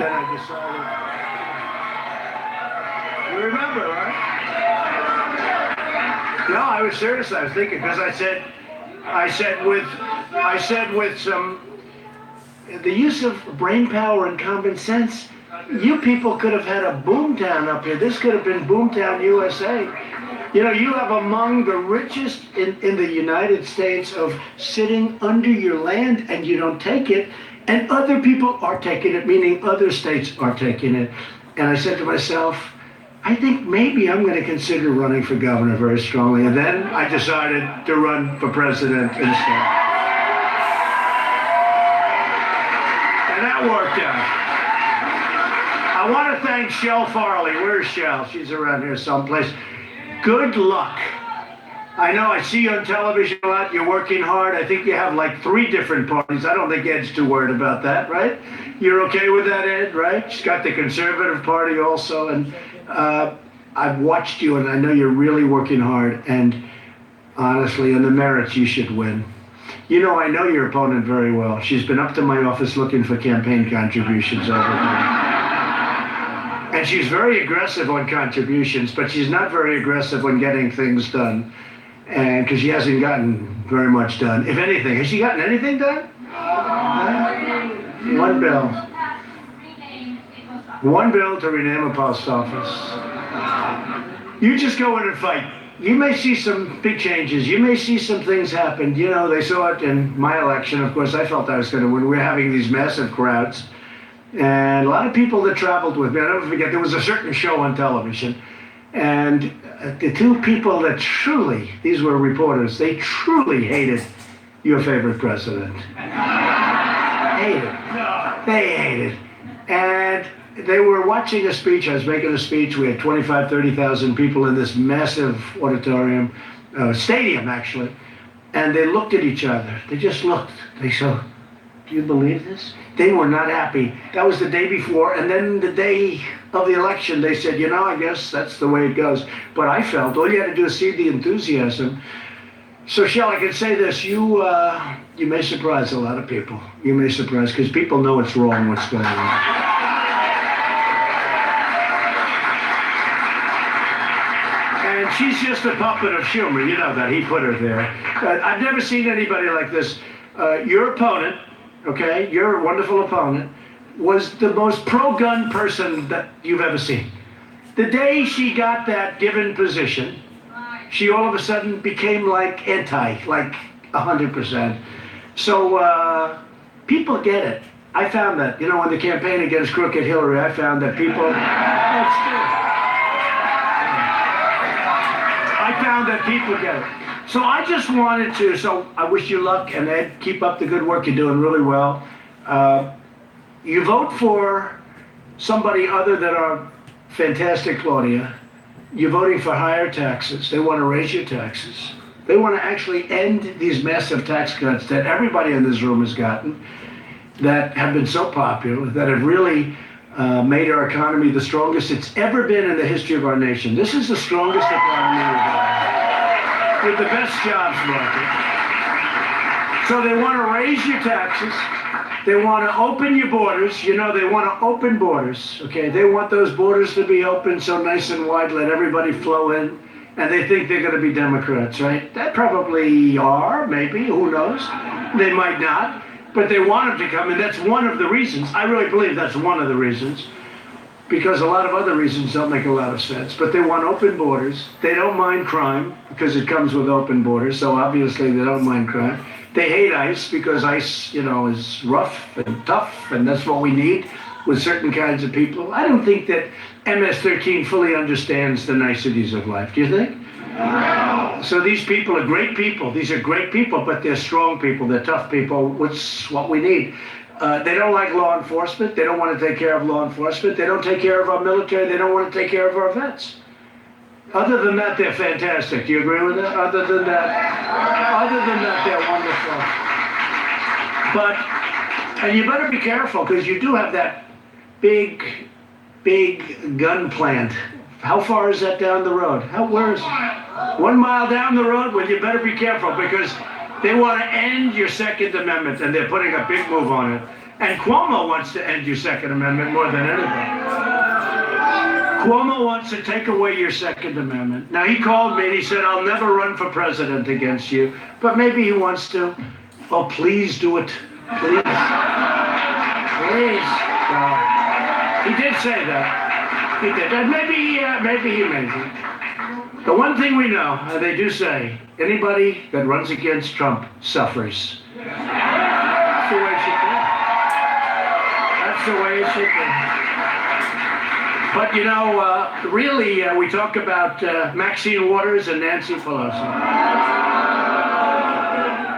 then I decided. You remember, right? No, I was serious. I was thinking because I said with some the use of brain power and common sense, you people could have had a boomtown up here. This could have been Boomtown, USA. You know, you have among the richest in the United States of sitting under your land and you don't take it, and other people are taking it, meaning other states are taking it. And I said to myself, I think maybe I'm going to consider running for governor very strongly. And then I decided to run for president instead. And that worked out. I want to thank Shel Farley. Where's Shel? She's around here someplace. Good luck. I know I see you on television a lot. You're working hard. I think you have like 3 different parties. I don't think Ed's too worried about that, right? You're okay with that, Ed, right? She's got the Conservative Party also. And I've watched you, and I know you're really working hard. And honestly, on the merits, you should win. You know, I know your opponent very well. She's been up to my office looking for campaign contributions over there. And she's very aggressive on contributions, but she's not very aggressive on getting things done. And because she hasn't gotten very much done. If anything, has she gotten anything done? One bill. One bill to rename a post office. You just go in and fight. You may see some big changes. You may see some things happen. You know, they saw it in my election. Of course, I felt I was going to win. We were having these massive crowds. And a lot of people that traveled with me, I'll never forget, there was a certain show on television. And the 2 people that truly, these were reporters, they truly hated your favorite president. Hated. They hated. And they were watching a speech. I was making a speech. We had 25, 30,000 people in this massive auditorium, stadium actually. And they looked at each other. They just looked. They said, do you believe this? They were not happy. That was the day before. And then the day of the election, they said, you know, I guess that's the way it goes. But I felt all you had to do is see the enthusiasm. So, Shel, I can say this. You may surprise a lot of people. You may surprise, because people know it's wrong what's going on. And she's just a puppet of Schumer. You know that. He put her there. I've never seen anybody like this. Your opponent, okay, your wonderful opponent, was the most pro-gun person that you've ever seen. The day she got that given position, she all of a sudden became like anti, like 100%. So people get it. I found that, you know, in the campaign against crooked Hillary, I found that people, I found that people get it. So I just wanted to, so I wish you luck, and Ed, keep up the good work. You're doing really well. You vote for somebody other than our fantastic Claudia. You're voting for higher taxes. They want to raise your taxes. They want to actually end these massive tax cuts that everybody in this room has gotten, that have been so popular, that have really made our economy the strongest it's ever been in the history of our nation. This is the strongest economy we've had, with the best jobs market. So they want to raise your taxes. They want to open your borders. You know, they want to open borders, okay? They want those borders to be open so nice and wide, let everybody flow in. And they think they're going to be Democrats, right? That probably are, maybe, who knows? They might not, but they want them to come, and that's one of the reasons. I really believe that's one of the reasons, because a lot of other reasons don't make a lot of sense. But they want open borders. They don't mind crime, because it comes with open borders, so obviously they don't mind crime. They hate ICE, because ICE, you know, is rough and tough, and that's what we need with certain kinds of people. I don't think that MS-13 fully understands the niceties of life. Do you think? No. So these people are great people. These are great people, but they're strong people. They're tough people. What's what we need? They don't like law enforcement. They don't want to take care of law enforcement. They don't take care of our military. They don't want to take care of our vets. Other than that, they're fantastic. Do you agree with that? Other than that, they're wonderful. But, and you better be careful, because you do have that big gun plant. How far is that down the road? Where is it? 1 mile down the road? Well, you better be careful, because they want to end your Second Amendment, and they're putting a big move on it. And Cuomo wants to end your Second Amendment more than anybody. Cuomo wants to take away your Second Amendment. Now, he called me and he said, I'll never run for president against you, but maybe he wants to. Oh, please do it. Please. Please. He did say that. He did. And maybe he meant it. The one thing we know, they do say, anybody that runs against Trump suffers. That's the way it should be. That's the way it should be. But, you know, really, we talk about Maxine Waters and Nancy Pelosi.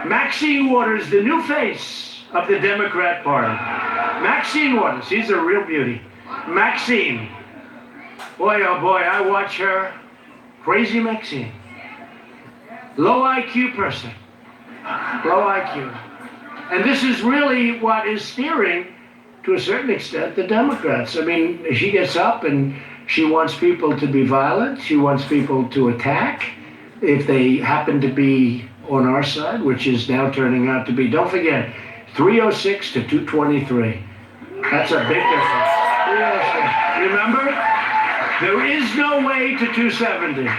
Maxine Waters, the new face of the Democrat Party. Maxine Waters, she's a real beauty. Maxine. Boy, oh boy, I watch her. Crazy Maxine. Low IQ person. Low IQ. And this is really what is steering, to a certain extent, the Democrats. I mean, she gets up and she wants people to be violent. She wants people to attack if they happen to be on our side, which is now turning out to be, don't forget, 306 to 223. That's a big difference. 306. Remember? There is no way to 270.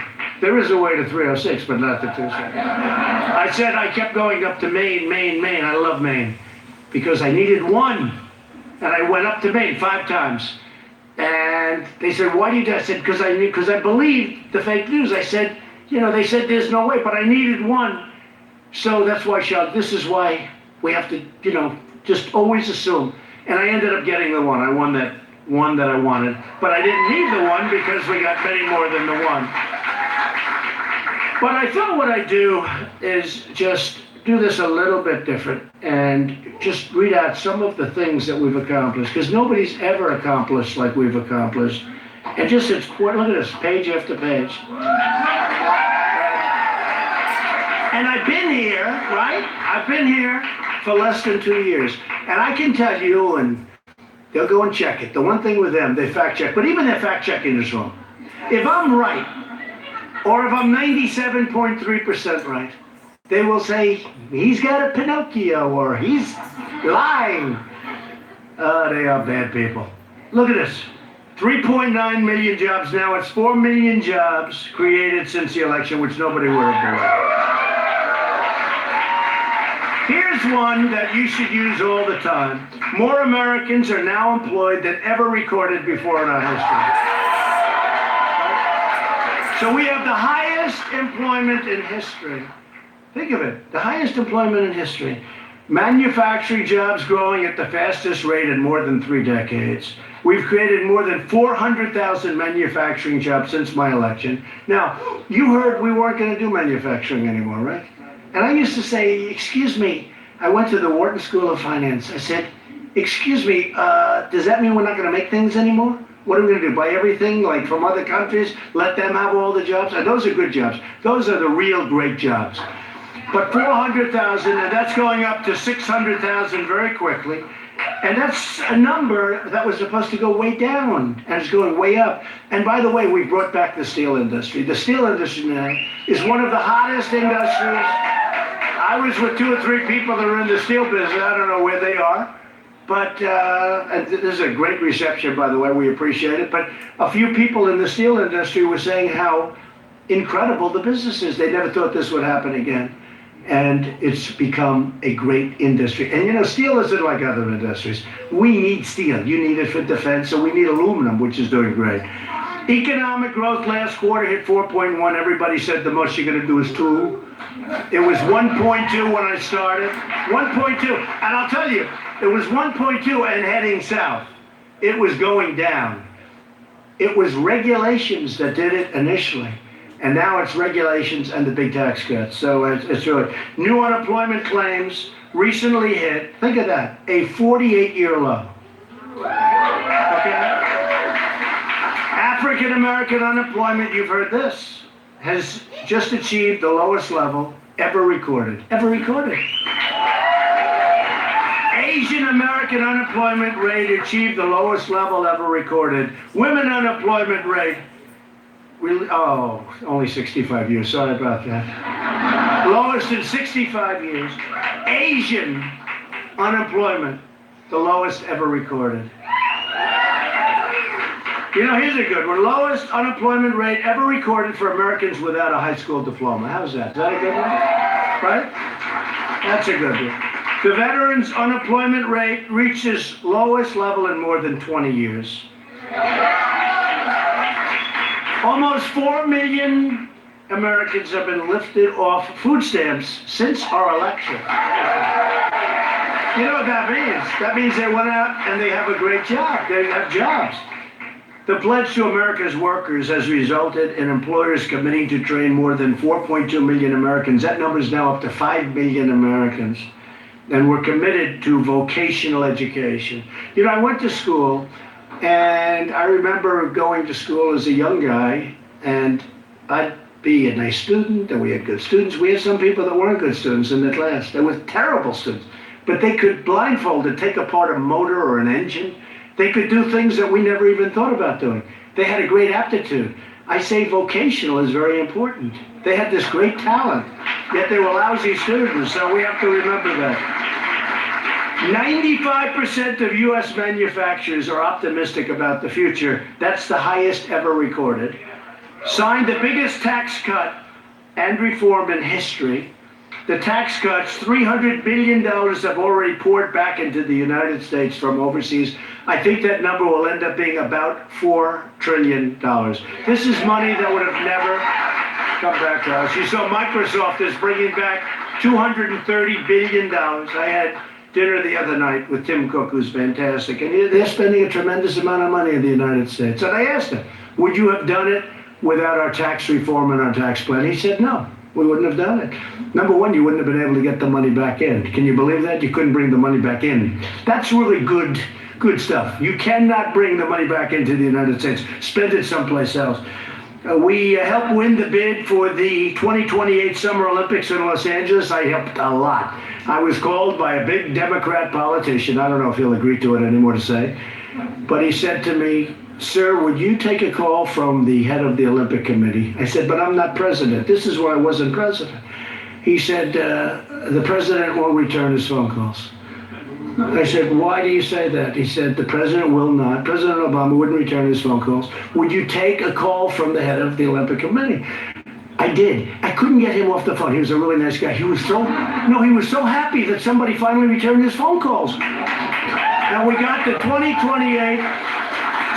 There is a way to 306, but not to 270. I said I kept going up to Maine, Maine, Maine. I love Maine because I needed one. And I went up to Maine 5 times. And they said, why do you do that? I said, because I believed the fake news. I said, you know, they said there's no way, but I needed one. So that's why, Sean, this is why we have to, you know, just always assume. And I ended up getting the one. I won that one that I wanted. But I didn't need the one because we got many more than the one. But I thought what I'd do is just do this a little bit different and just read out some of the things that we've accomplished, because nobody's ever accomplished like we've accomplished. And just, look at this, page after page. And I've been here, right? I've been here for less than 2 years. And I can tell you, and they'll go and check it. The one thing with them, they fact check, but even their fact checking is wrong. If I'm right, or if I'm 97.3% right, they will say, he's got a Pinocchio, or he's lying. They are bad people. Look at this. 3.9 million jobs now. It's 4 million jobs created since the election, which nobody would have believed. Here's one that you should use all the time. More Americans are now employed than ever recorded before in our history. So we have the highest employment in history. Think of it, the highest employment in history. Manufacturing jobs growing at the fastest rate in more than 3 decades. We've created more than 400,000 manufacturing jobs since my election. Now, you heard we weren't going to do manufacturing anymore, right? And I used to say, excuse me, I went to the Wharton School of Finance. I said, excuse me, does that mean we're not going to make things anymore? What are we going to do, buy everything like from other countries, let them have all the jobs? And those are good jobs. Those are the real great jobs. But 400,000, and that's going up to 600,000 very quickly. And that's a number that was supposed to go way down, and it's going way up. And by the way, we brought back the steel industry. The steel industry now is one of the hottest industries. I was with 2 or 3 people that are in the steel business. I don't know where they are. But and this is a great reception, by the way. We appreciate it. But a few people in the steel industry were saying how incredible the business is. They never thought this would happen again. And it's become a great industry. And you know, steel isn't like other industries. We need steel. You need it for defense, so we need aluminum, which is doing great. Economic growth last quarter hit 4.1. Everybody said the most you're going to do is 2. It was 1.2 when I started. 1.2. And I'll tell you, it was 1.2 and heading south. It was going down. It was regulations that did it initially. And now it's regulations and the big tax cuts. So it's really, new unemployment claims recently hit, think of that, a 48-year low. Okay? African American unemployment, you've heard this, has just achieved the lowest level ever recorded. Ever recorded. Asian American unemployment rate achieved the lowest level ever recorded. Women unemployment rate, really, only 65 years, sorry about that. Lowest in 65 years. Asian unemployment the lowest ever recorded. You know, here's a good one. Lowest unemployment rate ever recorded for Americans without a high school diploma. How's that? Is that a good one? Right? That's a good one. The veterans' unemployment rate reaches lowest level in more than 20 years. Almost 4 million Americans have been lifted off food stamps since our election. You know what that means? That means they went out and they have a great job. They have jobs. The pledge to America's workers has resulted in employers committing to train more than 4.2 million Americans. That number is now up to 5 million Americans. And we're committed to vocational education. You know, I went to school, and I remember going to school as a young guy, and I'd be a nice student, and we had good students. We had some people that weren't good students in the class. They were terrible students. But they could blindfolded take apart a motor or an engine. They could do things that we never even thought about doing. They had a great aptitude. I say vocational is very important. They had this great talent, yet they were lousy students, so we have to remember that. 95% of U.S. manufacturers are optimistic about the future. That's the highest ever recorded. Signed the biggest tax cut and reform in history. The tax cuts, $300 billion have already poured back into the United States from overseas. I think that number will end up being about $4 trillion. This is money that would have never come back to us. You saw Microsoft is bringing back $230 billion. I had dinner the other night with Tim Cook, who's fantastic, and they're spending a tremendous amount of money in the United States. And I asked him, would you have done it without our tax reform and our tax plan? He said, no. We wouldn't have done it. Number one, you wouldn't have been able to get the money back in. Can you believe that? You couldn't bring the money back in. That's really good stuff. You cannot bring the money back into the United States. Spend it someplace else. We helped win the bid for the 2028 Summer Olympics in Los Angeles. I helped a lot. I was called by a big Democrat politician. I don't know if he'll agree to it anymore to say. But he said to me, sir, would you take a call from the head of the Olympic Committee? I said, but I'm not president. This is why I wasn't president. He said, the president won't return his phone calls. I said, why do you say that? He said, the president will not. President Obama wouldn't return his phone calls. Would you take a call from the head of the Olympic Committee? I did. I couldn't get him off the phone. He was a really nice guy. He was so happy that somebody finally returned his phone calls. And we got the 2028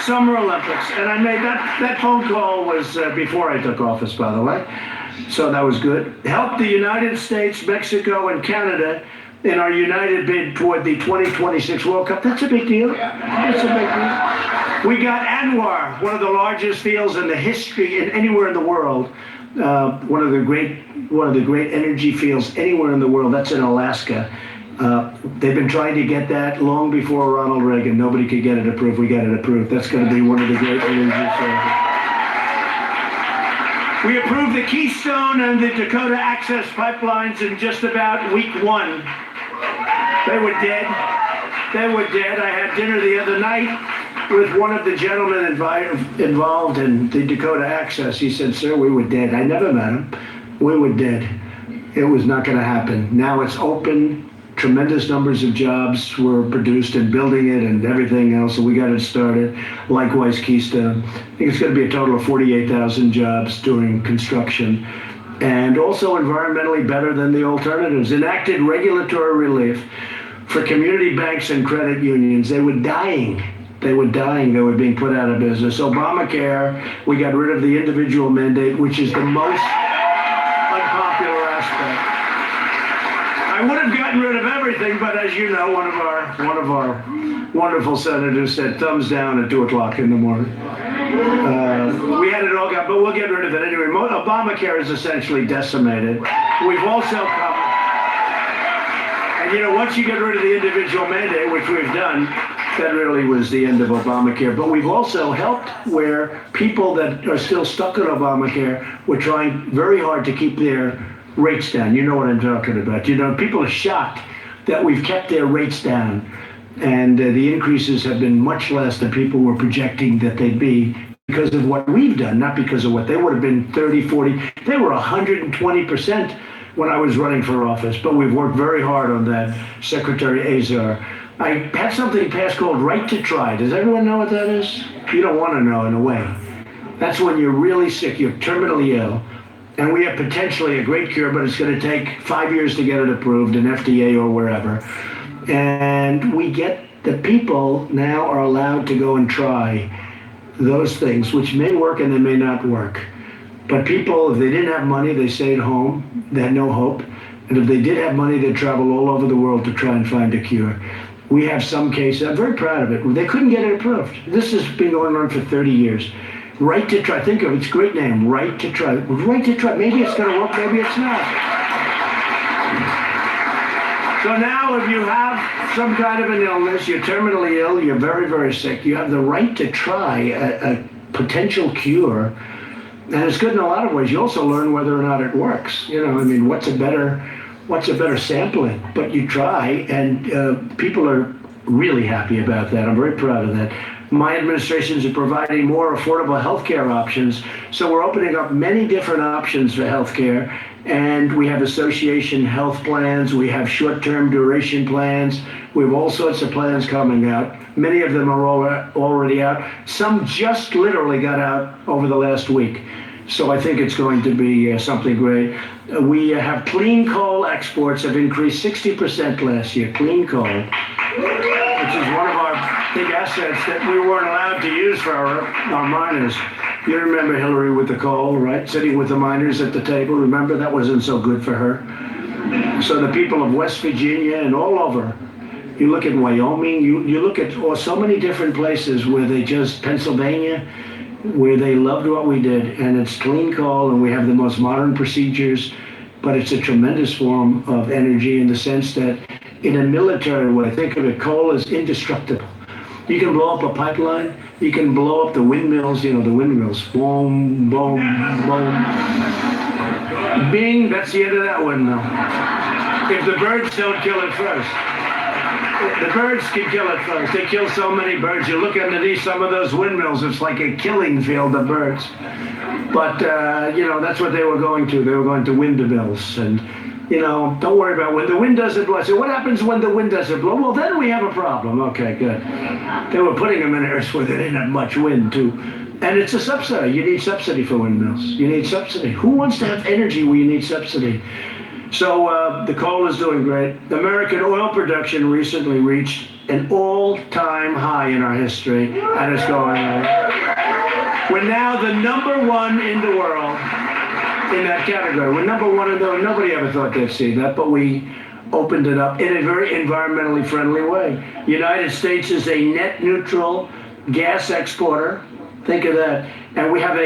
Summer Olympics, and I made that phone call was before I took office, by the way, so that was good. Helped the United States, Mexico, and Canada in our united bid toward the 2026 World Cup. That's a big deal. That's a big deal. We got ANWR, one of the largest fields in the history in anywhere in the world. One of the great energy fields anywhere in the world. That's in Alaska. They've been trying to get that long before Ronald Reagan. Nobody could get it approved. We got it approved. That's going to be one of the great energy sources. We approved the Keystone and the Dakota Access pipelines in just about week one. They were dead. They were dead. I had dinner the other night with one of the gentlemen involved in the Dakota Access. He said, sir, we were dead. I never met him. We were dead. It was not going to happen. Now it's open. Tremendous numbers of jobs were produced in building it and everything else, and we got it started. Likewise, Keystone. I think it's going to be a total of 48,000 jobs during construction, and also environmentally better than the alternatives. Enacted regulatory relief for community banks and credit unions. They were dying. They were dying. They were being put out of business. Obamacare, we got rid of the individual mandate, which is the most unpopular aspect. I would have gotten rid of everything, but as you know, one of our wonderful senators said thumbs down at 2 o'clock in the morning. We had it all got, but we'll get rid of it anyway. Obamacare is essentially decimated. We've also come, and you know, once you get rid of the individual mandate, which we've done, that really was the end of Obamacare. But we've also helped where people that are still stuck on Obamacare were trying very hard to keep their rates down. You know what I'm talking about. You know, people are shocked that we've kept their rates down, and the increases have been much less than people were projecting that they'd be because of what we've done, not because of what they would have been 30, 40. They were 120% when I was running for office, but we've worked very hard on that. Secretary Azar I had something passed called Right to Try. Does everyone know what that is? You don't want to know, in a way. That's when you're really sick, you're terminally ill, and we have potentially a great cure, but it's going to take 5 years to get it approved in FDA or wherever. And the people now are allowed to go and try those things, which may work and they may not work. But people, if they didn't have money, they stayed home. They had no hope. And if they did have money, they'd travel all over the world to try and find a cure. We have some cases. I'm very proud of it. They couldn't get it approved. This has been going on for 30 years. Right to Try. Think of it. It's a great name. Right to Try. Right to Try. Maybe it's going to work. Maybe it's not. So now if you have some kind of an illness, you're terminally ill, you're very, very sick, you have the right to try a potential cure. And it's good in a lot of ways. You also learn whether or not it works. You know, I mean, what's a better sampling? But you try, and people are really happy about that. I'm very proud of that. My administrations are providing more affordable healthcare options. So we're opening up many different options for healthcare. And we have association health plans. We have short-term duration plans. We have all sorts of plans coming out. Many of them are already out. Some just literally got out over the last week. So I think it's going to be something great. We have clean coal exports have increased 60% last year. Clean coal, which is one of our big assets that we weren't allowed to use for our miners. You remember Hillary with the coal, right? Sitting with the miners at the table. Remember, that wasn't so good for her. So the people of West Virginia and all over, you look at Wyoming, you look at so many different places where Pennsylvania, where they loved what we did, and it's clean coal, and we have the most modern procedures, but it's a tremendous form of energy in the sense that in a military way, think of it, coal is indestructible. You can blow up a pipeline, you can blow up the windmills, the windmills, boom, boom, boom. Bing, that's the end of that windmill. If the birds don't kill it first. The birds can kill it first. They kill so many birds. You look underneath some of those windmills, it's like a killing field of birds. But, that's what they were going to. They were going to windmills. And, don't worry about when the wind doesn't blow. So what happens when the wind doesn't blow? Well, then we have a problem. Okay, good. They were putting them in areas where they didn't have much wind, too. And it's a subsidy. You need subsidy for windmills. You need subsidy. Who wants to have energy where you need subsidy? So the coal is doing great. The American oil production recently reached an all-time high in our history, and it's going on. We're now the number one in the world in that category. We're number one in the world. Nobody ever thought they'd see that, but we opened it up in a very environmentally friendly way. The United States is a net neutral gas exporter. Think of that. And we have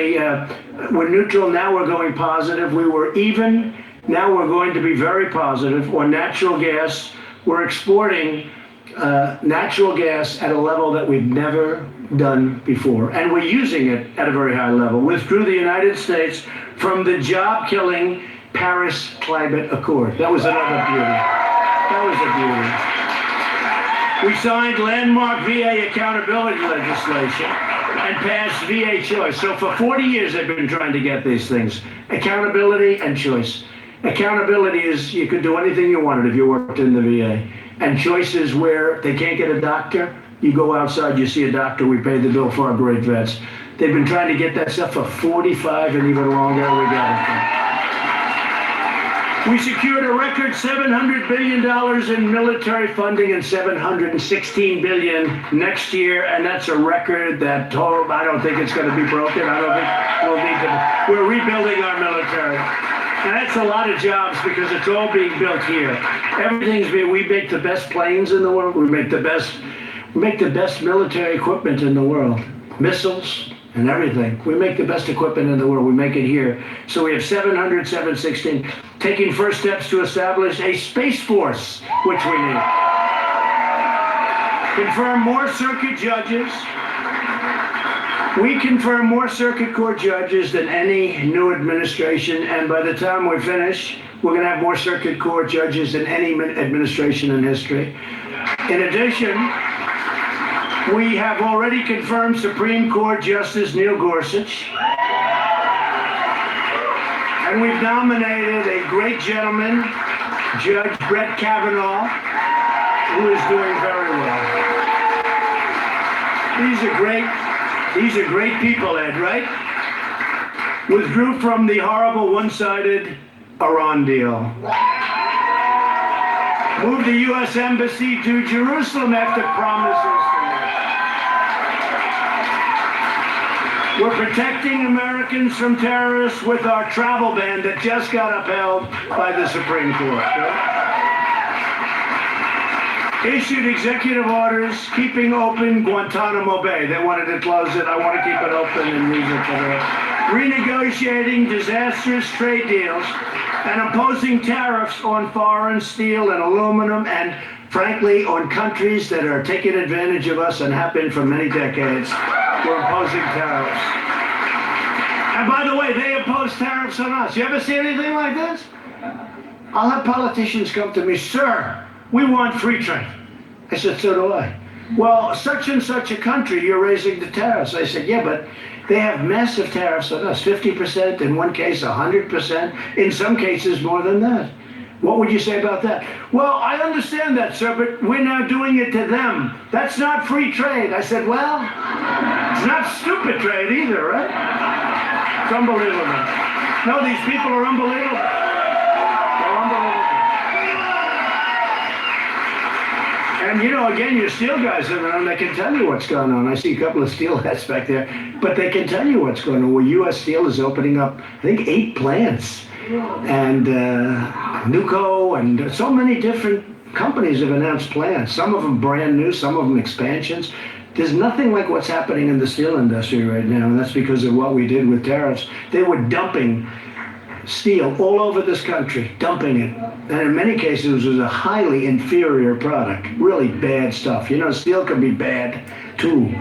we're neutral, now we're going positive. We were even. Now we're going to be very positive on natural gas. We're exporting natural gas at a level that we've never done before. And we're using it at a very high level. Withdrew the United States from the job-killing Paris Climate Accord. That was another beauty. That was a beauty. We signed landmark VA accountability legislation and passed VA choice. So for 40 years, they've been trying to get these things. Accountability and choice. Accountability is you could do anything you wanted if you worked in the VA. And choice is where they can't get a doctor. You go outside, you see a doctor, we pay the bill for our great vets. They've been trying to get that stuff for 45 and even longer. We got it. We secured a record $700 billion in military funding and $716 billion next year. And that's a record that I don't think it's going to be broken. I don't think we'll need to. We're rebuilding our military. And that's a lot of jobs because it's all being built here. We make the best planes in the world. We make the best military equipment in the world. Missiles and everything. We make the best equipment in the world. We make it here. So we have 716, taking first steps to establish a space force, which we need. Confirm more circuit judges. We confirm more circuit court judges than any new administration, and by the time we finish, we're going to have more circuit court judges than any administration in history. In addition, we have already confirmed Supreme Court Justice Neil Gorsuch, and we've nominated a great gentleman, Judge Brett Kavanaugh. who is doing very well. These are great people, Ed, right? Withdrew from the horrible one-sided Iran deal. Moved the U.S. Embassy to Jerusalem after promises to make. We're protecting Americans from terrorists with our travel ban that just got upheld by the Supreme Court. Right? Issued executive orders keeping open Guantanamo Bay. They wanted to close it. I want to keep it open and use it for that. Renegotiating disastrous trade deals and imposing tariffs on foreign steel and aluminum and, frankly, on countries that are taking advantage of us and have been for many decades. We're imposing tariffs. And by the way, they impose tariffs on us. You ever see anything like this? I'll have politicians come to me, sir, we want free trade. I said, so do I. Well, such and such a country, you're raising the tariffs. I said, yeah, but they have massive tariffs on us, 50%, in one case 100%, in some cases more than that. What would you say about that? Well, I understand that, sir, but we're now doing it to them. That's not free trade. I said, well, it's not stupid trade either, right? It's unbelievable. No, these people are unbelievable. They're unbelievable. And, you know, again, your steel guys around, they can tell you what's going on. I see a couple of steel heads back there, but they can tell you what's going on. Well, U.S. Steel is opening up, I think, 8 plants. And Nuco and so many different companies have announced plants. Some of them brand new, some of them expansions. There's nothing like what's happening in the steel industry right now, and that's because of what we did with tariffs. They were dumping steel all over this country, dumping it. And in many cases, it was a highly inferior product, really bad stuff. You know, steel can be bad, too.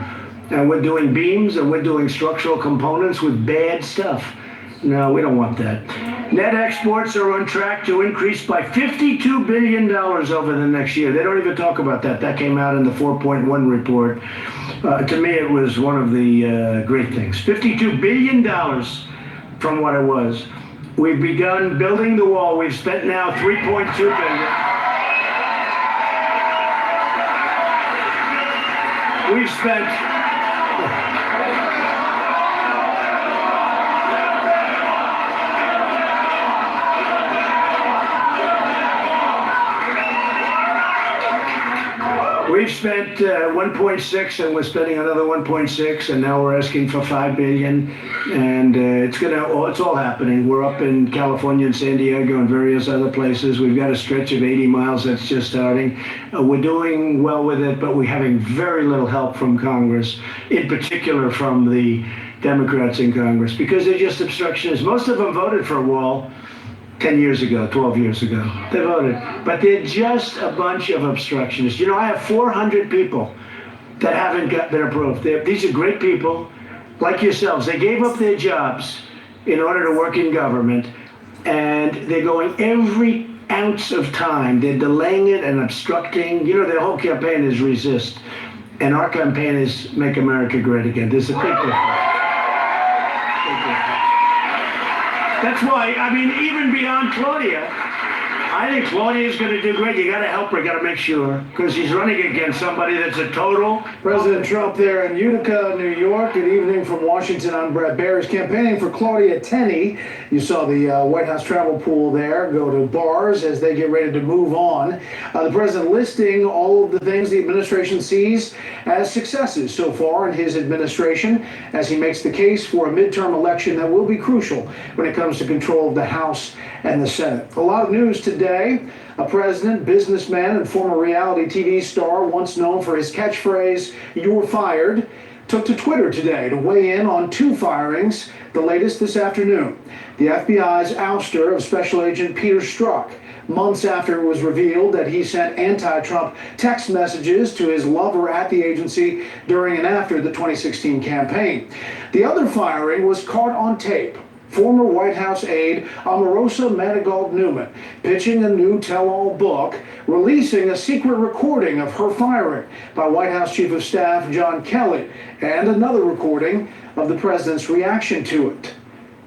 And we're doing beams and we're doing structural components with bad stuff. No, we don't want that. Net exports are on track to increase by $52 billion over the next year. They don't even talk about that. That came out in the 4.1 report. To me, it was one of the great things. $52 billion from what it was. We've begun building the wall. We've spent now $3.2 billion. We've spent... We've spent 1.6, and we're spending another 1.6, and now we're asking for $5 billion, and it's all happening. We're up in California and San Diego and various other places. We've got a stretch of 80 miles that's just starting. We're doing well with it, but we're having very little help from Congress, in particular from the Democrats in Congress, because they're just obstructionists. Most of them voted for a wall 10 years ago, 12 years ago. They voted. But they're just a bunch of obstructionists. You know, I have 400 people that haven't been approved. These are great people, like yourselves. They gave up their jobs in order to work in government, and they're going every ounce of time. They're delaying it and obstructing. You know, their whole campaign is resist. And our campaign is make America great again. There's a big difference. That's why, I mean, even beyond Claudia, I think Claudia's going to do great. You got to help her, got to make sure, because she's running against somebody that's a total. President Trump there in Utica, New York. Good evening from Washington. I'm Brad Barris, campaigning for Claudia Tenney. You saw the White House travel pool there go to bars as they get ready to move on. The president listing all of the things the administration sees as successes so far in his administration as he makes the case for a midterm election that will be crucial when it comes to control of the House and the Senate. A lot of news today. A president, businessman, and former reality TV star, once known for his catchphrase, "You're fired," took to Twitter today to weigh in on 2 firings, the latest this afternoon. The FBI's ouster of Special Agent Peter Strzok, months after it was revealed that he sent anti-Trump text messages to his lover at the agency during and after the 2016 campaign. The other firing was caught on tape. Former White House aide Omarosa Manigault Newman pitching a new tell-all book, releasing a secret recording of her firing by White House Chief of Staff John Kelly, and another recording of the president's reaction to it.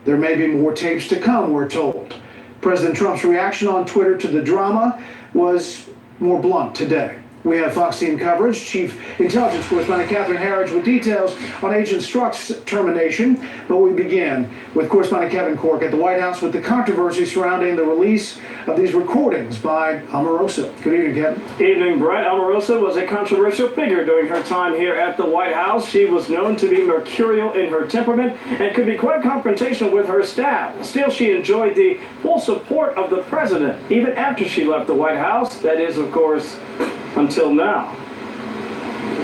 There may be more tapes to come, we're told. President Trump's reaction on Twitter to the drama was more blunt today. We have Fox Team coverage. Chief Intelligence Correspondent Catherine Herridge with details on Agent Strzok's termination. But we begin with correspondent Kevin Corke at the White House with the controversy surrounding the release of these recordings by Omarosa. Good evening, Kevin. Evening, Brett. Omarosa was a controversial figure during her time here at the White House. She was known to be mercurial in her temperament and could be quite confrontational with her staff. Still, she enjoyed the full support of the president, even after she left the White House. That is, of course, until now.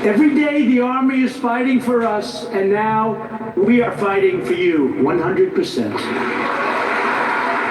Every day the Army is fighting for us, and now we are fighting for you 100%.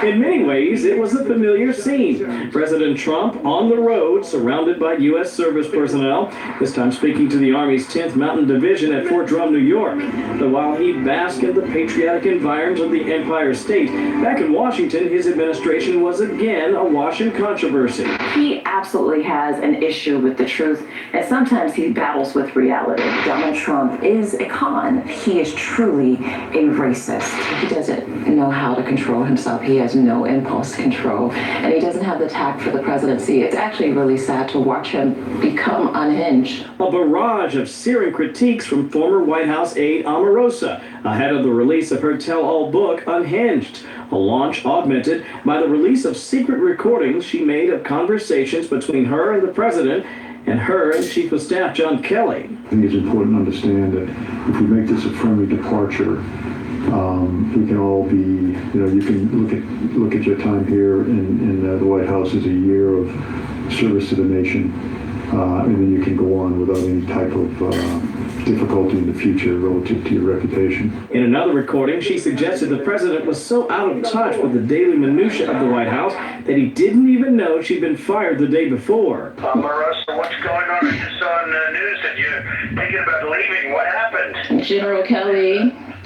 In many ways, it was a familiar scene. President Trump on the road, surrounded by U.S. service personnel, this time speaking to the Army's 10th Mountain Division at Fort Drum, New York. But while he basked in the patriotic environs of the Empire State, back in Washington, his administration was again awash in controversy. He absolutely has an issue with the truth, and sometimes he battles with reality. Donald Trump is a con. He is truly a racist. He doesn't know how to control himself. He has no impulse control, and he doesn't have the tact for the presidency. It's actually really sad to watch him become unhinged. A barrage of searing critiques from former White House aide Omarosa ahead of the release of her tell-all book, Unhinged, a launch augmented by the release of secret recordings she made of conversations between her and the president and her and Chief of Staff John Kelly. I think it's important to understand that if we make this a friendly departure, we can all be, you can look at your time here in the White House as a year of service to the nation, and then you can go on without any type of difficulty in the future relative to your reputation. In another recording, she suggested the president was so out of touch with the daily minutiae of the White House that he didn't even know she'd been fired the day before. Omarosa, what's going on? I just saw on the news that you're thinking about leaving. What happened?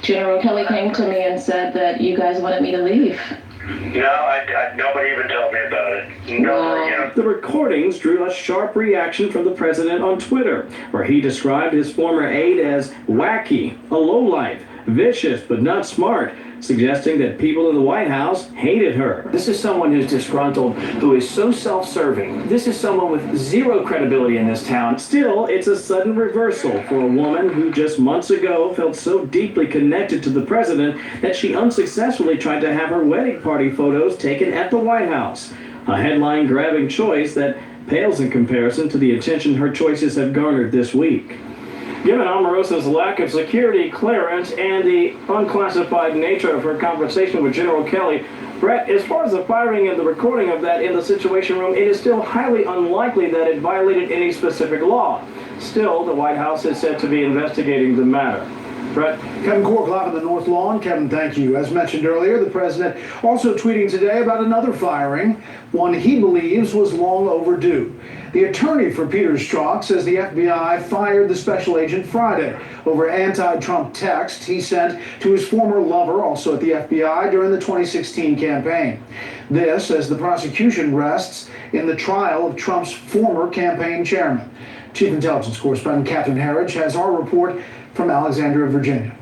General Kelly came to me and said that you guys wanted me to leave. No, nobody even told me about it. No, The recordings drew a sharp reaction from the president on Twitter, where he described his former aide as wacky, a lowlife, vicious but not smart, suggesting that people in the White House hated her. This is someone who's disgruntled, who is so self-serving. This is someone with zero credibility in this town. Still, it's a sudden reversal for a woman who just months ago felt so deeply connected to the president that she unsuccessfully tried to have her wedding party photos taken at the White House. A headline-grabbing choice that pales in comparison to the attention her choices have garnered this week. Given Omarosa's lack of security clearance and the unclassified nature of her conversation with General Kelly, Brett, as far as the firing and the recording of that in the Situation Room, it is still highly unlikely that it violated any specific law. Still, the White House is said to be investigating the matter. Brett? Kevin Corke live on the North Lawn. Kevin, thank you. As mentioned earlier, the president also tweeting today about another firing, one he believes was long overdue. The attorney for Peter Strzok says the FBI fired the special agent Friday over anti-Trump text he sent to his former lover, also at the FBI, during the 2016 campaign. This as the prosecution rests in the trial of Trump's former campaign chairman. Chief Intelligence Correspondent Catherine Herridge has our report from Alexandria, Virginia.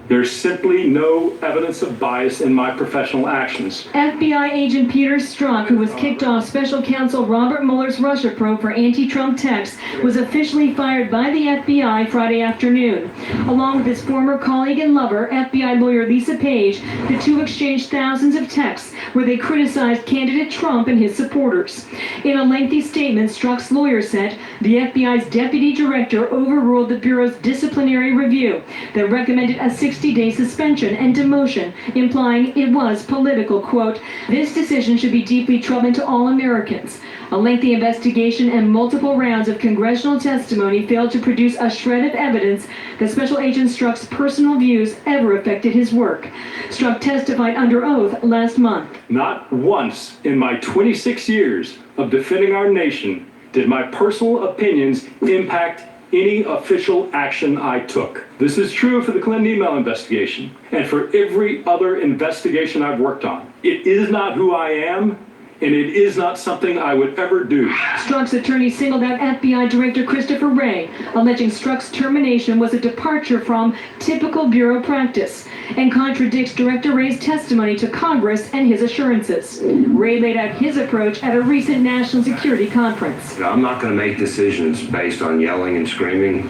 There's simply no evidence of bias in my professional actions. FBI agent Peter Strzok, who was kicked off special counsel Robert Mueller's Russia probe for anti-Trump texts, was officially fired by the FBI Friday afternoon. Along with his former colleague and lover, FBI lawyer Lisa Page, the two exchanged thousands of texts where they criticized candidate Trump and his supporters. In a lengthy statement, Strzok's lawyer said the FBI's deputy director overruled the Bureau's disciplinary review that recommended a 60-day suspension and demotion, implying it was political. Quote, "This decision should be deeply troubling to all Americans. A lengthy investigation and multiple rounds of congressional testimony failed to produce a shred of evidence that Special Agent Strzok's personal views ever affected his work." Strzok testified under oath last month. Not once in my 26 years of defending our nation did my personal opinions impact any official action I took. This is true for the Clinton email investigation and for every other investigation I've worked on. It is not who I am. and it is not something I would ever do. Strzok's attorney singled out FBI Director Christopher Wray, alleging Strzok's termination was a departure from typical bureau practice and contradicts Director Wray's testimony to Congress and his assurances. Wray laid out his approach at a recent national security conference. I'm not going to make decisions based on yelling and screaming.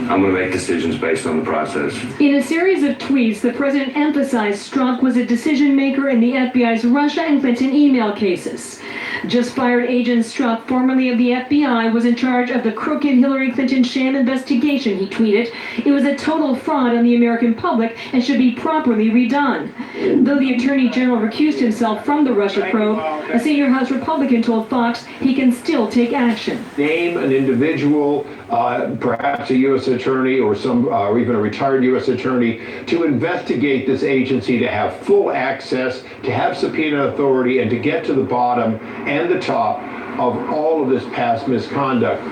I'm going to make decisions based on the process. In a series of tweets, the president emphasized Strzok was a decision maker in the FBI's Russia and Clinton email cases. Just fired Agent Strzok, formerly of the FBI, was in charge of the crooked Hillary Clinton sham investigation, he tweeted. It was a total fraud on the American public and should be properly redone. Though the Attorney General recused himself from the Russia probe, a senior House Republican told Fox he can still take action. Name an individual, perhaps a U.S. attorney or even a retired U.S. attorney, to investigate this agency, to have full access, to have subpoena authority, and to get to the bottom and the top of all of this past misconduct.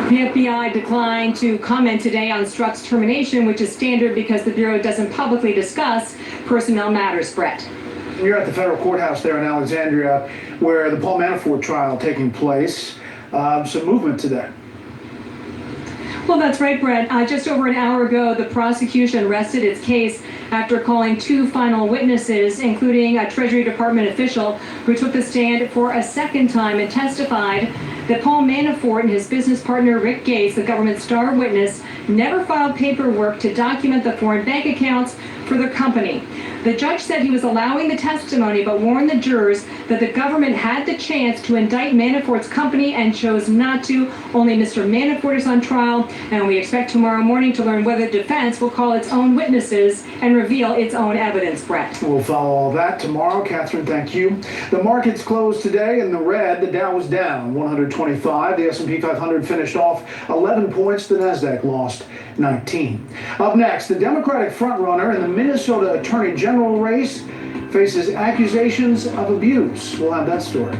The FBI declined to comment today on Strzok's termination, which is standard because the Bureau doesn't publicly discuss personnel matters, Brett. You're at the federal courthouse there in Alexandria, where the Paul Manafort trial taking place. Some movement today. Well, that's right, Brett. Just over an hour ago, the prosecution rested its case after calling two final witnesses, including a Treasury Department official who took the stand for a second time and testified that Paul Manafort and his business partner Rick Gates, the government's star witness, never filed paperwork to document the foreign bank accounts for their company. The judge said he was allowing the testimony, but warned the jurors that the government had the chance to indict Manafort's company and chose not to. Only Mr. Manafort is on trial, and we expect tomorrow morning to learn whether the defense will call its own witnesses and reveal its own evidence, Brett. We'll follow all that tomorrow. Catherine, thank you. The markets closed today in the red. The Dow was down 125. The S&P 500 finished off 11 points. The Nasdaq lost 19. Up next, the Democratic frontrunner in the Minnesota Attorney General race faces accusations of abuse. We'll have that story.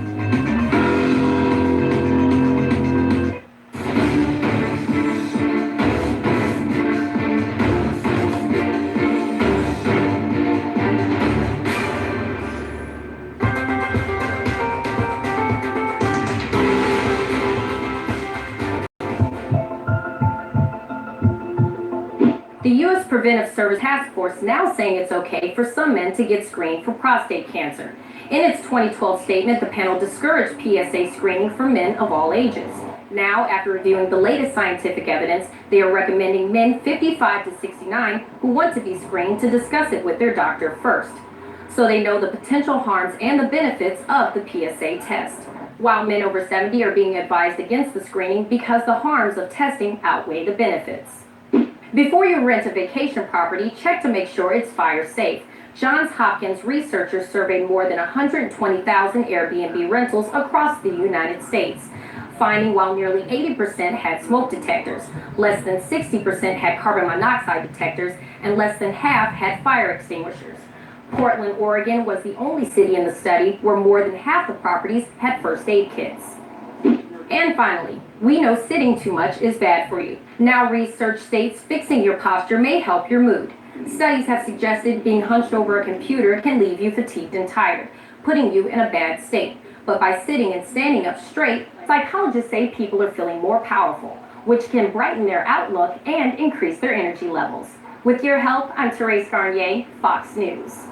The U.S. Preventive Service Task Force now saying it's okay for some men to get screened for prostate cancer. In its 2012 statement, the panel discouraged PSA screening for men of all ages. Now, after reviewing the latest scientific evidence, they are recommending men 55 to 69 who want to be screened to discuss it with their doctor first, so they know the potential harms and the benefits of the PSA test, while men over 70 are being advised against the screening because the harms of testing outweigh the benefits. Before you rent a vacation property, check to make sure it's fire safe. Johns Hopkins researchers surveyed more than 120,000 Airbnb rentals across the United States, finding while nearly 80% had smoke detectors, less than 60% had carbon monoxide detectors, and less than half had fire extinguishers. Portland, Oregon was the only city in the study where more than half the properties had first aid kits. And finally, we know sitting too much is bad for you. Now research states fixing your posture may help your mood. Studies have suggested being hunched over a computer can leave you fatigued and tired, putting you in a bad state. But by sitting and standing up straight, psychologists say people are feeling more powerful, which can brighten their outlook and increase their energy levels. With your help, I'm Therese Garnier, Fox News.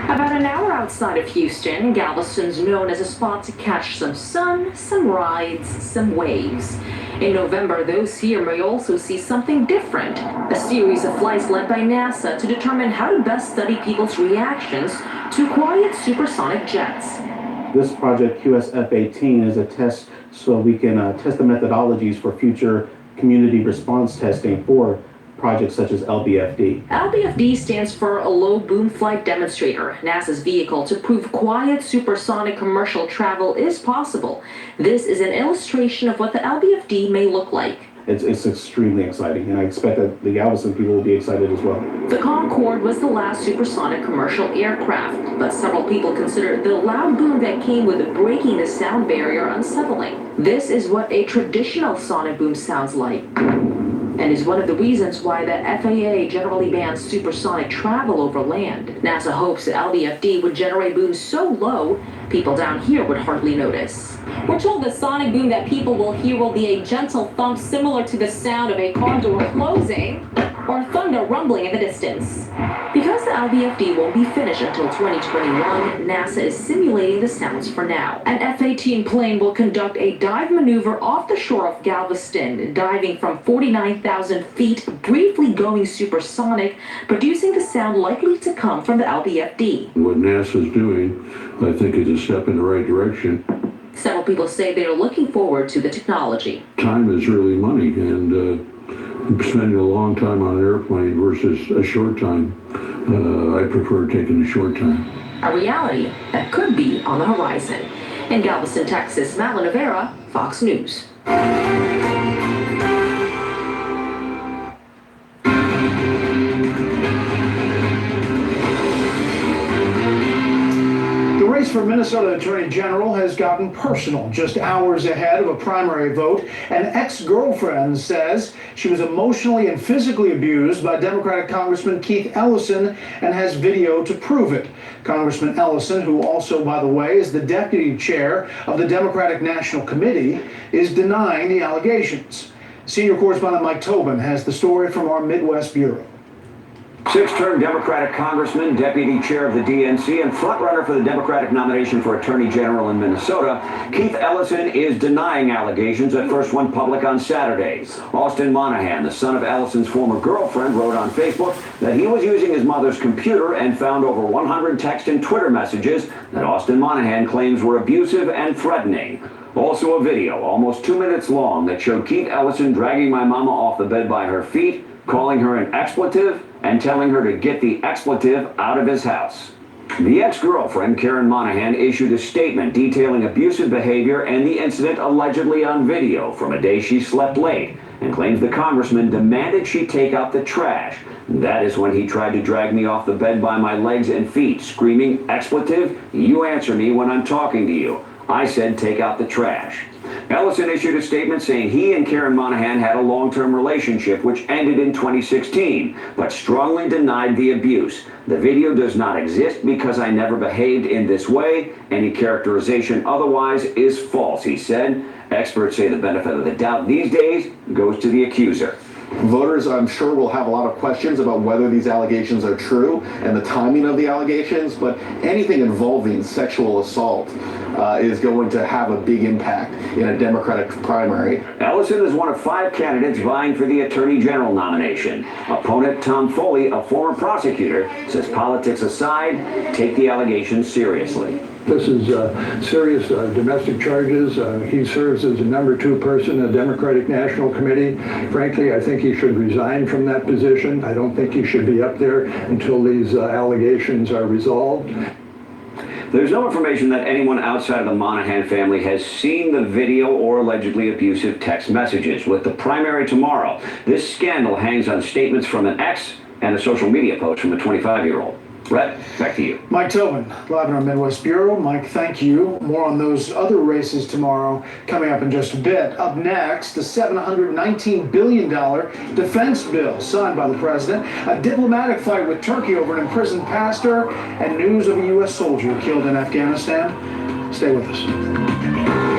About an hour outside of Houston, Galveston's known as a spot to catch some sun, some rides, some waves. In November, those here may also see something different, a series of flights led by NASA to determine how to best study people's reactions to quiet supersonic jets. This project, QSF-18, is a test so we can test the methodologies for future community response testing for projects such as LBFD. LBFD stands for a Low Boom Flight Demonstrator, NASA's vehicle to prove quiet supersonic commercial travel is possible. This is an illustration of what the LBFD may look like. It's extremely exciting, and I expect that the Galveston people will be excited as well. The Concorde was the last supersonic commercial aircraft, but several people consider the loud boom that came with breaking the sound barrier unsettling. This is what a traditional sonic boom sounds like. and is one of the reasons why the FAA generally bans supersonic travel over land. NASA hopes the LVFD would generate booms so low, people down here would hardly notice. We're told the sonic boom that people will hear will be a gentle thump similar to the sound of a car door closing or thunder rumbling in the distance. Because the LVFD won't be finished until 2021, NASA is simulating the sounds for now. An F-18 plane will conduct a dive maneuver off the shore of Galveston, diving from 49,000 feet, briefly going supersonic, producing the sound likely to come from the LVFD. What NASA's doing, I think, is a step in the right direction. Several people say they are looking forward to the technology. Time is really money, and spending a long time on an airplane versus a short time, I prefer taking a short time. A reality that could be on the horizon. In Galveston, Texas, Madeline Rivera, Fox News. The race for Minnesota Attorney General has gotten personal. Just hours ahead of a primary vote, an ex-girlfriend says she was emotionally and physically abused by Democratic Congressman Keith Ellison and has video to prove it. Congressman Ellison, who also, by the way, is the deputy chair of the Democratic National Committee, is denying the allegations. Senior correspondent Mike Tobin has the story from our Midwest Bureau. Six-term Democratic congressman, deputy chair of the DNC, and frontrunner for the Democratic nomination for Attorney General in Minnesota, Keith Ellison is denying allegations that first went public on Saturday. Austin Monahan, the son of Ellison's former girlfriend, wrote on Facebook that he was using his mother's computer and found over 100 text and Twitter messages that Austin Monahan claims were abusive and threatening. Also a video, almost 2 minutes long, that showed Keith Ellison dragging my mama off the bed by her feet, calling her an expletive, and telling her to get the expletive out of his house. The ex-girlfriend, Karen Monahan, issued a statement detailing abusive behavior and the incident allegedly on video from a day she slept late, and claims the congressman demanded she take out the trash. That is when he tried to drag me off the bed by my legs and feet, screaming, "Expletive, you answer me when I'm talking to you." I said, "Take out the trash." Ellison issued a statement saying he and Karen Monahan had a long-term relationship which ended in 2016, but strongly denied the abuse. The video does not exist because I never behaved in this way. Any characterization otherwise is false, he said. Experts say the benefit of the doubt these days goes to the accuser. Voters, I'm sure, will have a lot of questions about whether these allegations are true and the timing of the allegations, but anything involving sexual assault is going to have a big impact in a Democratic primary. Ellison is one of 5 candidates vying for the Attorney General nomination. Opponent Tom Foley, a former prosecutor, says politics aside, take the allegations seriously. This is serious domestic charges. He serves as the number 2 person in the Democratic National Committee. Frankly, I think he should resign from that position. I don't think he should be up there until these allegations are resolved. There's no information that anyone outside of the Monahan family has seen the video or allegedly abusive text messages. With the primary tomorrow, this scandal hangs on statements from an ex and a social media post from a 25-year-old. Brett, back to you. Mike Tobin, live in our Midwest Bureau. Mike, thank you. More on those other races tomorrow coming up in just a bit. Up next, the $719 billion defense bill signed by the president, a diplomatic fight with Turkey over an imprisoned pastor, and news of a U.S. soldier killed in Afghanistan. Stay with us.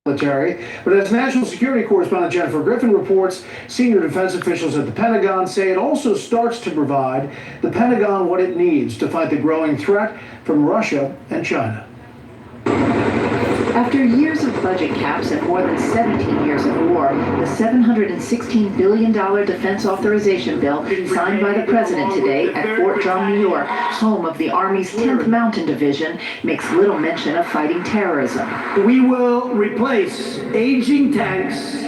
military. But as national security correspondent Jennifer Griffin reports, senior defense officials at the Pentagon say it also starts to provide the Pentagon what it needs to fight the growing threat from Russia and China. After years of budget caps and more than 17 years of war, the $716 billion defense authorization bill signed by the president today at Fort Drum, New York, home of the Army's 10th Mountain Division, makes little mention of fighting terrorism. We will replace aging tanks,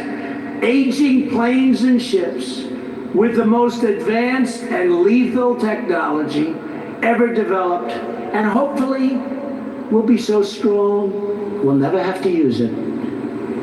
aging planes and ships with the most advanced and lethal technology ever developed, and hopefully we'll be so strong we'll never have to use it.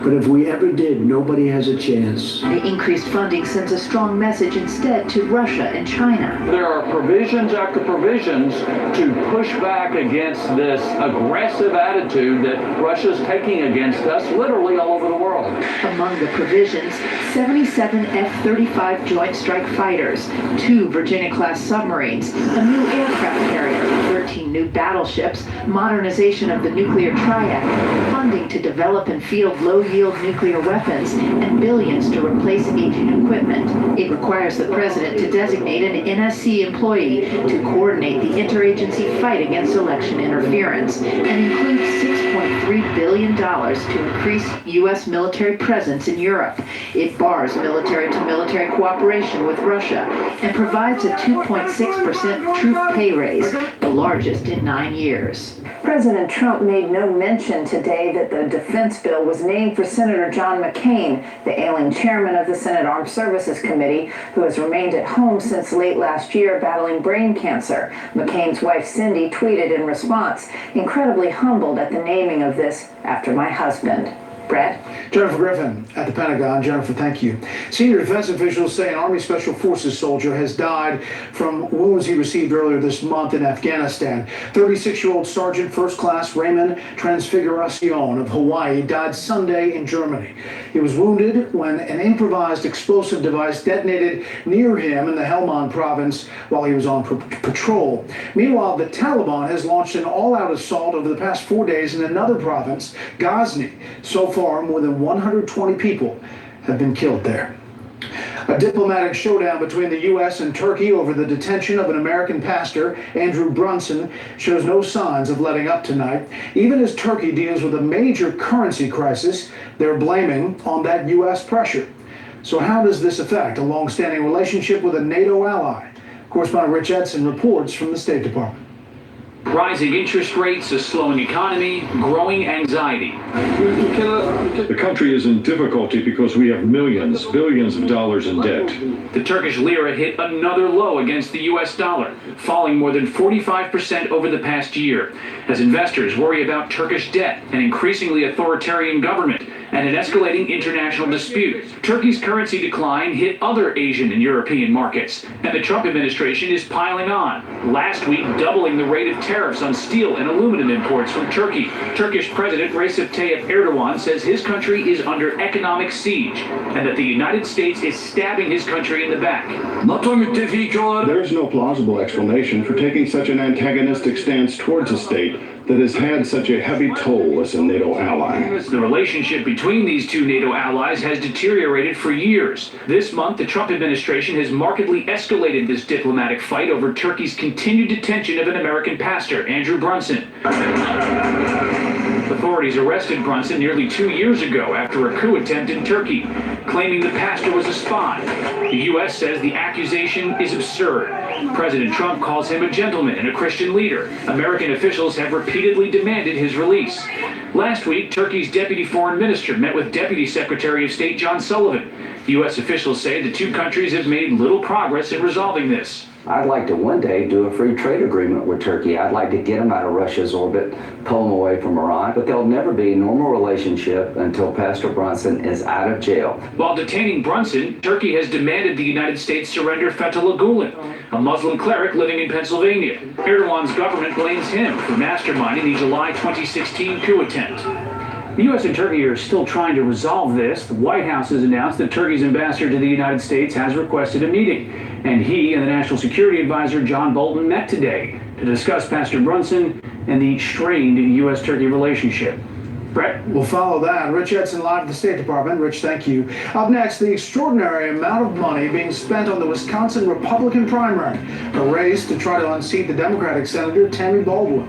But if we ever did, nobody has a chance. The increased funding sends a strong message instead to Russia and China. There are provisions after provisions to push back against this aggressive attitude that Russia's taking against us literally all over the world. Among the provisions, 77 F-35 Joint Strike Fighters, 2 Virginia-class submarines, a new aircraft carrier, 13 new battleships, modernization of the nuclear triad, funding to develop and field low-yield nuclear weapons, and billions to replace aging equipment. It requires the president to designate an NSC employee to coordinate the interagency fight against election interference, and includes $6.3 billion to increase U.S. military presence in Europe. It bars military-to-military cooperation with Russia and provides a 2.6% troop pay raise, the largest in 9 years. President Trump made no mention today that the defense bill was named for Senator John McCain, the ailing chairman of the Senate Armed Services Committee, who has remained at home since late last year battling brain cancer. McCain's wife Cindy tweeted in response, "Incredibly humbled at the naming of this after my husband." Brett? Jennifer Griffin at the Pentagon. Jennifer, thank you. Senior defense officials say an Army Special Forces soldier has died from wounds he received earlier this month in Afghanistan. 36-year-old Sergeant First Class Raymond Transfiguracion of Hawaii died Sunday in Germany. He was wounded when an improvised explosive device detonated near him in the Helmand province while he was on patrol. Meanwhile, the Taliban has launched an all-out assault over the past 4 days in another province, Ghazni. So far, more than 120 people have been killed there. A diplomatic showdown between the U.S. and Turkey over the detention of an American pastor, Andrew Brunson, shows no signs of letting up tonight. Even as Turkey deals with a major currency crisis, they're blaming on that U.S. pressure. So how does this affect a long-standing relationship with a NATO ally? Correspondent Rich Edson reports from the State Department. Rising interest rates, a slowing economy, growing anxiety. The country is in difficulty because we have millions, billions of dollars in debt. The Turkish lira hit another low against the U.S. dollar, falling more than 45% over the past year, as investors worry about Turkish debt, an increasingly authoritarian government, and an escalating international dispute. Turkey's currency decline hit other Asian and European markets, and the Trump administration is piling on, last week doubling the rate of tariffs on steel and aluminum imports from Turkey. Turkish President Recep Tayyip Erdogan says his country is under economic siege, and that the United States is stabbing his country in the back. There is no plausible explanation for taking such an antagonistic stance towards a state that has had such a heavy toll as a NATO ally. The relationship between these two NATO allies has deteriorated for years. This month, the Trump administration has markedly escalated this diplomatic fight over Turkey's continued detention of an American pastor, Andrew Brunson. Authorities arrested Brunson nearly 2 years ago after a coup attempt in Turkey, claiming the pastor was a spy. The U.S. says the accusation is absurd. President Trump calls him a gentleman and a Christian leader. American officials have repeatedly demanded his release. Last week, Turkey's deputy foreign minister met with Deputy Secretary of State John Sullivan. U.S. officials say the two countries have made little progress in resolving this. I'd like to one day do a free trade agreement with Turkey. I'd like to get them out of Russia's orbit, pull them away from Iran, but there'll never be a normal relationship until Pastor Brunson is out of jail. While detaining Brunson, Turkey has demanded the United States surrender Fethullah Gulen, a Muslim cleric living in Pennsylvania. Erdogan's government blames him for masterminding the July 2016 coup attempt. The U.S. and Turkey are still trying to resolve this. The White House has announced that Turkey's ambassador to the United States has requested a meeting, and he and the National Security Advisor John Bolton met today to discuss Pastor Brunson and the strained U.S.-Turkey relationship. Brett? We'll follow that. Rich Edson live at the State Department. Rich, thank you. Up next, the extraordinary amount of money being spent on the Wisconsin Republican primary, a race to try to unseat the Democratic Senator Tammy Baldwin.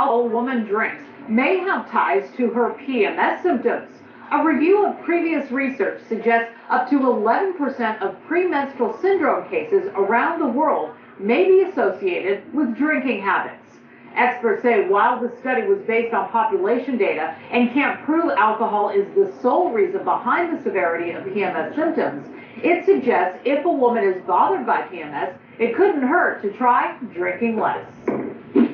alcohol a woman drinks may have ties to her PMS symptoms. A review of previous research suggests up to 11% of premenstrual syndrome cases around the world may be associated with drinking habits. Experts say while the study was based on population data and can't prove alcohol is the sole reason behind the severity of PMS symptoms, it suggests if a woman is bothered by PMS, it couldn't hurt to try drinking less.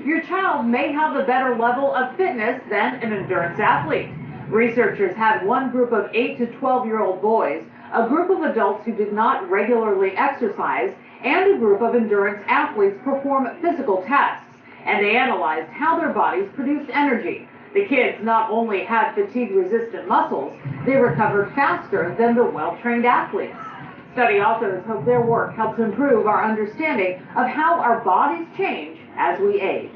Your child may have a better level of fitness than an endurance athlete. Researchers had one group of 8 to 12-year-old boys, a group of adults who did not regularly exercise, and a group of endurance athletes perform physical tests, and they analyzed how their bodies produced energy. The kids not only had fatigue-resistant muscles, they recovered faster than the well-trained athletes. Study authors hope their work helps improve our understanding of how our bodies change as we age.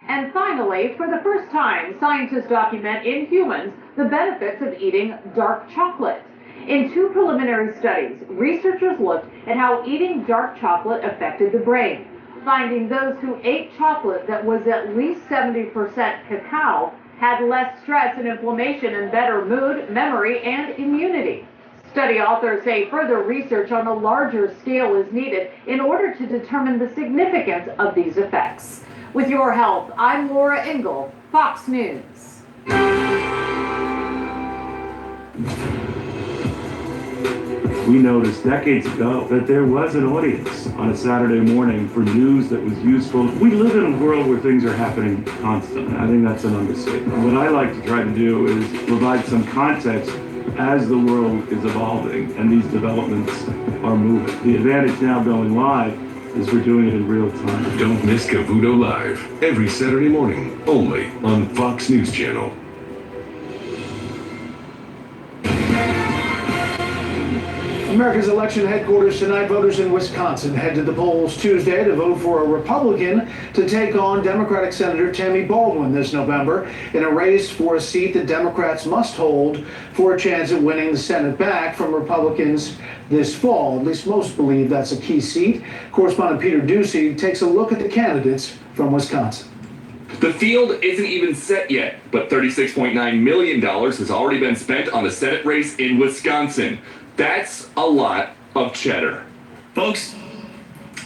And finally, for the first time, scientists document in humans the benefits of eating dark chocolate. In 2 preliminary studies, researchers looked at how eating dark chocolate affected the brain, finding those who ate chocolate that was at least 70% cacao had less stress and inflammation and better mood, memory, and immunity. Study authors say further research on a larger scale is needed in order to determine the significance of these effects. With your health, I'm Laura Ingle, Fox News. We noticed decades ago that there was an audience on a Saturday morning for news that was useful. We live in a world where things are happening constantly. I think that's an understatement. What I like to try to do is provide some context as the world is evolving and these developments are moving. The advantage now going live is we're doing it in real time. Don't miss Cavuto Live every Saturday morning, only on Fox News Channel. America's election headquarters tonight. Voters in Wisconsin head to the polls Tuesday to vote for a Republican to take on Democratic Senator Tammy Baldwin this November in a race for a seat that Democrats must hold for a chance at winning the Senate back from Republicans this fall. At least most believe that's a key seat. Correspondent Peter Ducey takes a look at the candidates from Wisconsin. The field isn't even set yet, but $36.9 million has already been spent on the Senate race in Wisconsin. That's a lot of cheddar. Folks,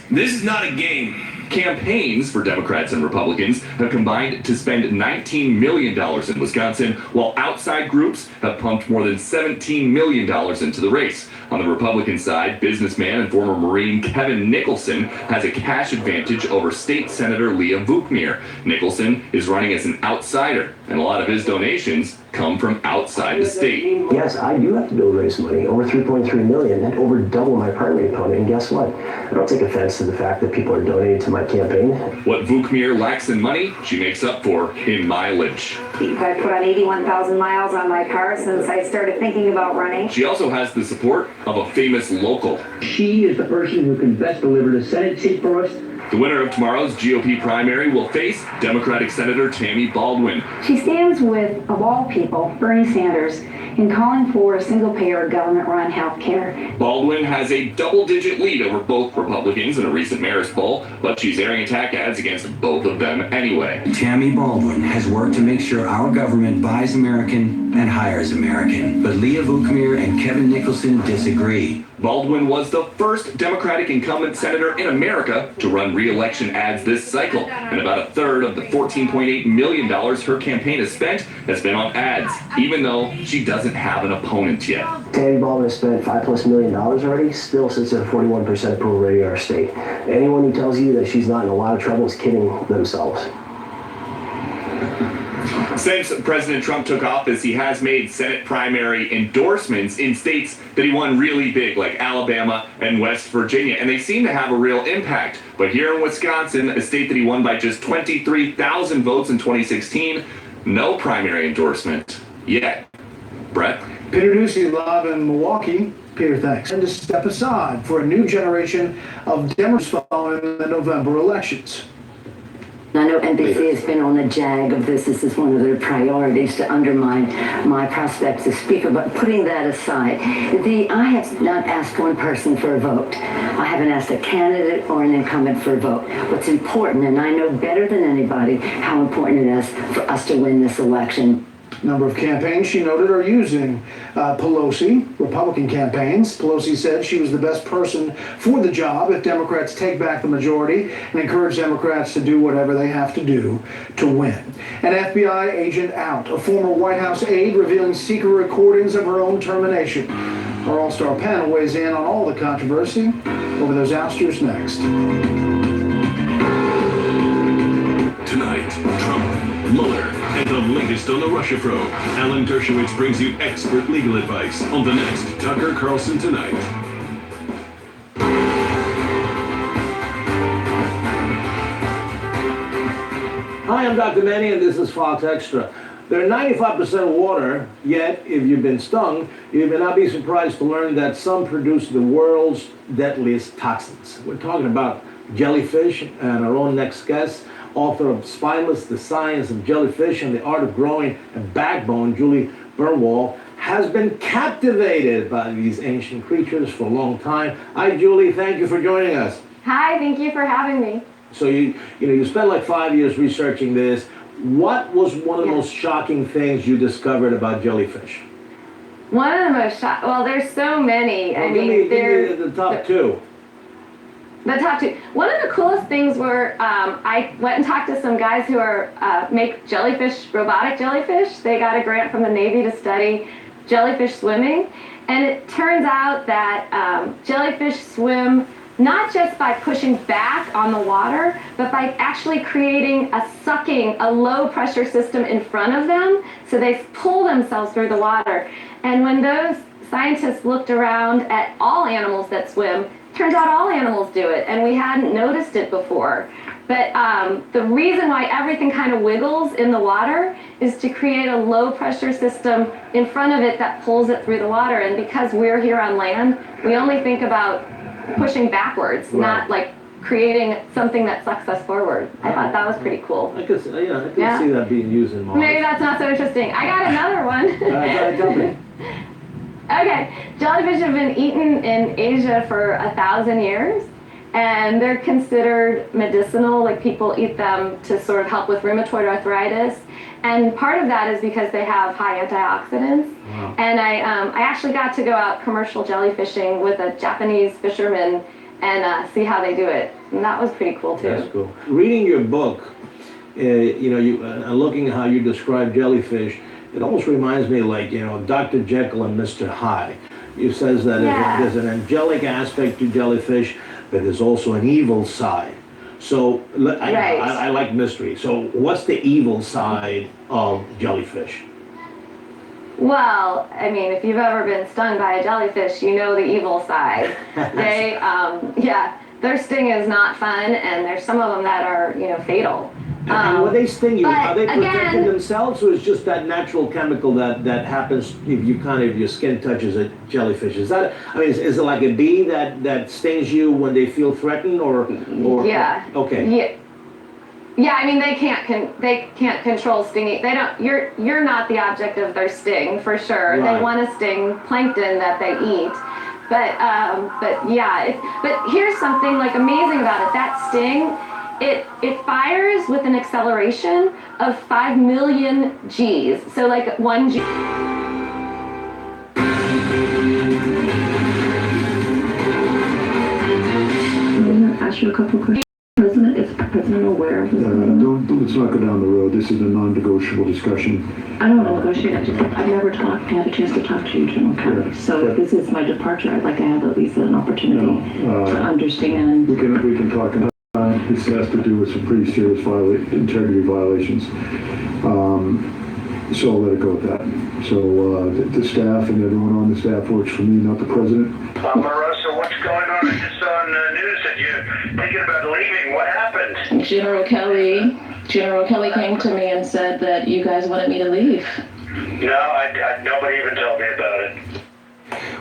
this is not a game. Campaigns for Democrats and Republicans have combined to spend $19 million in Wisconsin, while outside groups have pumped more than $17 million into the race. On the Republican side, businessman and former Marine Kevin Nicholson has a cash advantage over State Senator Leah Vukmir. Nicholson is running as an outsider, and a lot of his donations come from outside the state. Yes, I do have to build raise money, over $3.3 million, and over double my primary opponent. And guess what? I don't take offense to the fact that people are donating to my campaign. What Vukmir lacks in money, she makes up for in mileage. I put on 81,000 miles on my car since I started thinking about running. She also has the support of a famous local. She is the person who can best deliver the Senate seat for us. The winner of tomorrow's GOP primary will face Democratic Senator Tammy Baldwin. She stands with, of all people, Bernie Sanders, in calling for a single-payer government-run health care. Baldwin has a double-digit lead over both Republicans in a recent Marist poll, but she's airing attack ads against both of them anyway. Tammy Baldwin has worked to make sure our government buys American and hires American. But Leah Vukmir and Kevin Nicholson disagree. Baldwin was the first Democratic incumbent senator in America to run re-election ads this cycle, and about a third of the $14.8 million her campaign has spent has been on ads, even though she doesn't have an opponent yet. Tammy Baldwin has spent $5+ million already, still sits at a 41% approval rating in our state. Anyone who tells you that she's not in a lot of trouble is kidding themselves. Since President Trump took office, he has made Senate primary endorsements in states that he won really big, like Alabama and West Virginia, and they seem to have a real impact. But here in Wisconsin, a state that he won by just 23,000 votes in 2016, no primary endorsement yet. Brett? Peter Ducey live in Milwaukee. Peter, thanks. And to step aside for a new generation of Democrats following the November elections. I know NBC has been on the jag of this. This is one of their priorities to undermine my prospects as Speaker. But putting that aside, I have not asked one person for a vote. I haven't asked a candidate or an incumbent for a vote. What's important, and I know better than anybody how important it is for us to win this election. Number of campaigns, she noted, are using Pelosi, Republican campaigns. Pelosi said she was the best person for the job if Democrats take back the majority, and encouraged Democrats to do whatever they have to do to win. An FBI agent out, a former White House aide revealing secret recordings of her own termination. Our all-star panel weighs in on all the controversy over those ousters next. Tonight, Trump, Mueller, and the latest on the Russia probe. Alan Dershowitz brings you expert legal advice on the next Tucker Carlson Tonight. Hi, I'm Dr. Manny, and this is Fox Extra. They're 95% water, yet if you've been stung, you may not be surprised to learn that some produce the world's deadliest toxins. We're talking about jellyfish, and our own next guest, author of Spineless, The Science of Jellyfish and the Art of Growing a Backbone, Julie Bernwald, has been captivated by these ancient creatures for a long time. Hi, Julie. Thank you for joining us. Hi, thank you for having me. So you spent like 5 years researching this. What was one of the most shocking things you discovered about jellyfish? One of the most well, there's so many. Well, give me the top two. The top two. One of the coolest things were I went and talked to some guys who make jellyfish, robotic jellyfish. They got a grant from the Navy to study jellyfish swimming, and it turns out that jellyfish swim not just by pushing back on the water, but by actually creating a low pressure system in front of them, so they pull themselves through the water. And when those scientists looked around at all animals that swim, turns out all animals do it, and we hadn't noticed it before. But the reason why everything kind of wiggles in the water is to create a low pressure system in front of it that pulls it through the water. And because we're here on land, we only think about pushing backwards, not like creating something that sucks us forward. I thought that was pretty cool. I could see that being used in Mars. Maybe that's not so interesting. I got another one. Tell me. Okay, jellyfish have been eaten in Asia for 1,000 years, and they're considered medicinal. Like, people eat them to sort of help with rheumatoid arthritis, and part of that is because they have high antioxidants. Wow. And I actually got to go out commercial jellyfishing with a Japanese fisherman and see how they do it. And that was pretty cool too. That's cool. Reading your book, looking at how you describe jellyfish, it almost reminds me like, Dr. Jekyll and Mr. Hyde. You says that there's an angelic aspect to jellyfish, but there's also an evil side. So I like mystery. So what's the evil side of jellyfish? Well, I mean, if you've ever been stung by a jellyfish, you know the evil side. They, their sting is not fun, and there's some of them that are, fatal. And when they sting you, are they protecting again, themselves, or is just that natural chemical that happens if your skin touches a jellyfish? Is that, is it like a bee that stings you when they feel threatened, or? Yeah. Okay. Yeah, I mean, they can't control stinging. They don't. You're not the object of their sting for sure. Right. They want to sting plankton that they eat. But here's something like amazing about it. That sting, it fires with an acceleration of 5 million Gs. So like 1 G. Ask you a couple questions. Is the president aware of this? Let's not go down the road. This is a non-negotiable discussion. I don't want to negotiate. I've never had a chance to talk to you, General Kelly. So if this is my departure, I'd like to have at least an opportunity to understand. We can talk about it. This has to do with some pretty serious integrity violations. So I'll let it go with that. So the staff and everyone on the staff works for me, not the president. Omarosa, what's going on? I just saw on the news that you're thinking about leaving. What happened? General Kelly came to me and said that you guys wanted me to leave. No, nobody even told me about it.